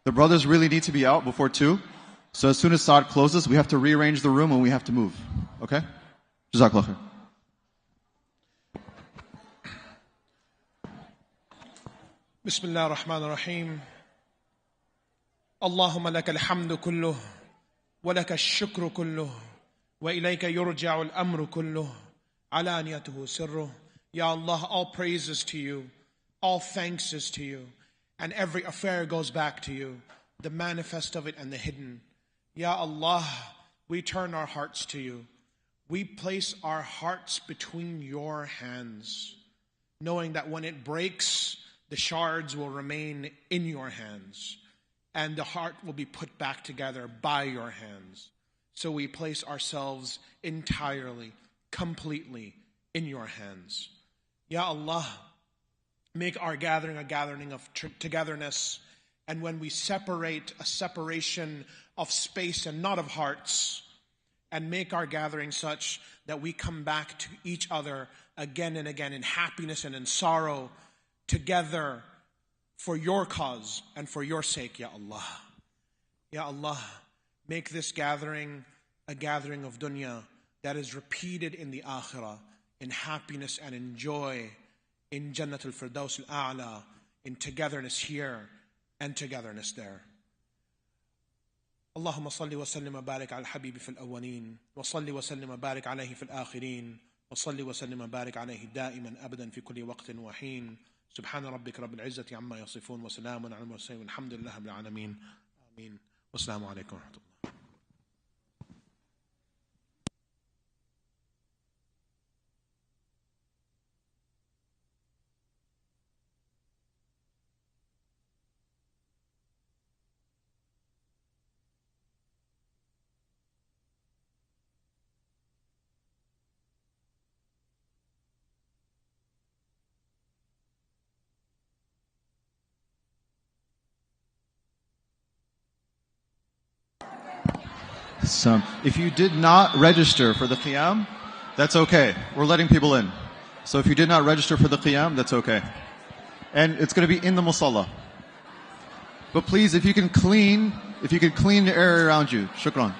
The brothers really need to be out before 2. So as soon as Saad closes, we have to rearrange the room and we have to move. Okay? Jazakallah khair. بسم الله الرحمن الرحيم اللهم لك الحمد كله ولك الشكر كله وإليك يرجع الأمر كله علانيته سره. Ya Allah, all praise is to you, all thanks is to you, and every affair goes back to you, the manifest of it and the hidden. Ya Allah, we turn our hearts to you. We place our hearts between your hands, knowing that when it breaks, the shards will remain in your hands, and the heart will be put back together by your hands. So we place ourselves entirely, completely in your hands. Ya Allah, make our gathering a gathering of togetherness, and when we separate, a separation of space and not of hearts, and make our gathering such that we come back to each other again and again in happiness and in sorrow, together for your cause and for your sake, Ya Allah. Ya Allah, make this gathering a gathering of dunya that is repeated in the akhirah, in happiness and in joy, in Jannat al-Firdaus al-A'la, in togetherness here and togetherness there. اللهم صل وسلم وبارك على الحبيب في الأولين وصل وسلم وبارك عليه في الآخرين وصل وسلم وبارك عليه دائما أبدا في كل وقت وحين سبحان ربك رب العزة عما يصفون وسلام على المرسلين والحمد لله رب العالمين آمين والسلام عليكم ورحمة الله. So, if you did not register for the qiyam, that's okay. We're letting people in. So if you did not register for the qiyam, that's okay. And it's going to be in the musalla. But please, if you can clean the area around you. Shukran.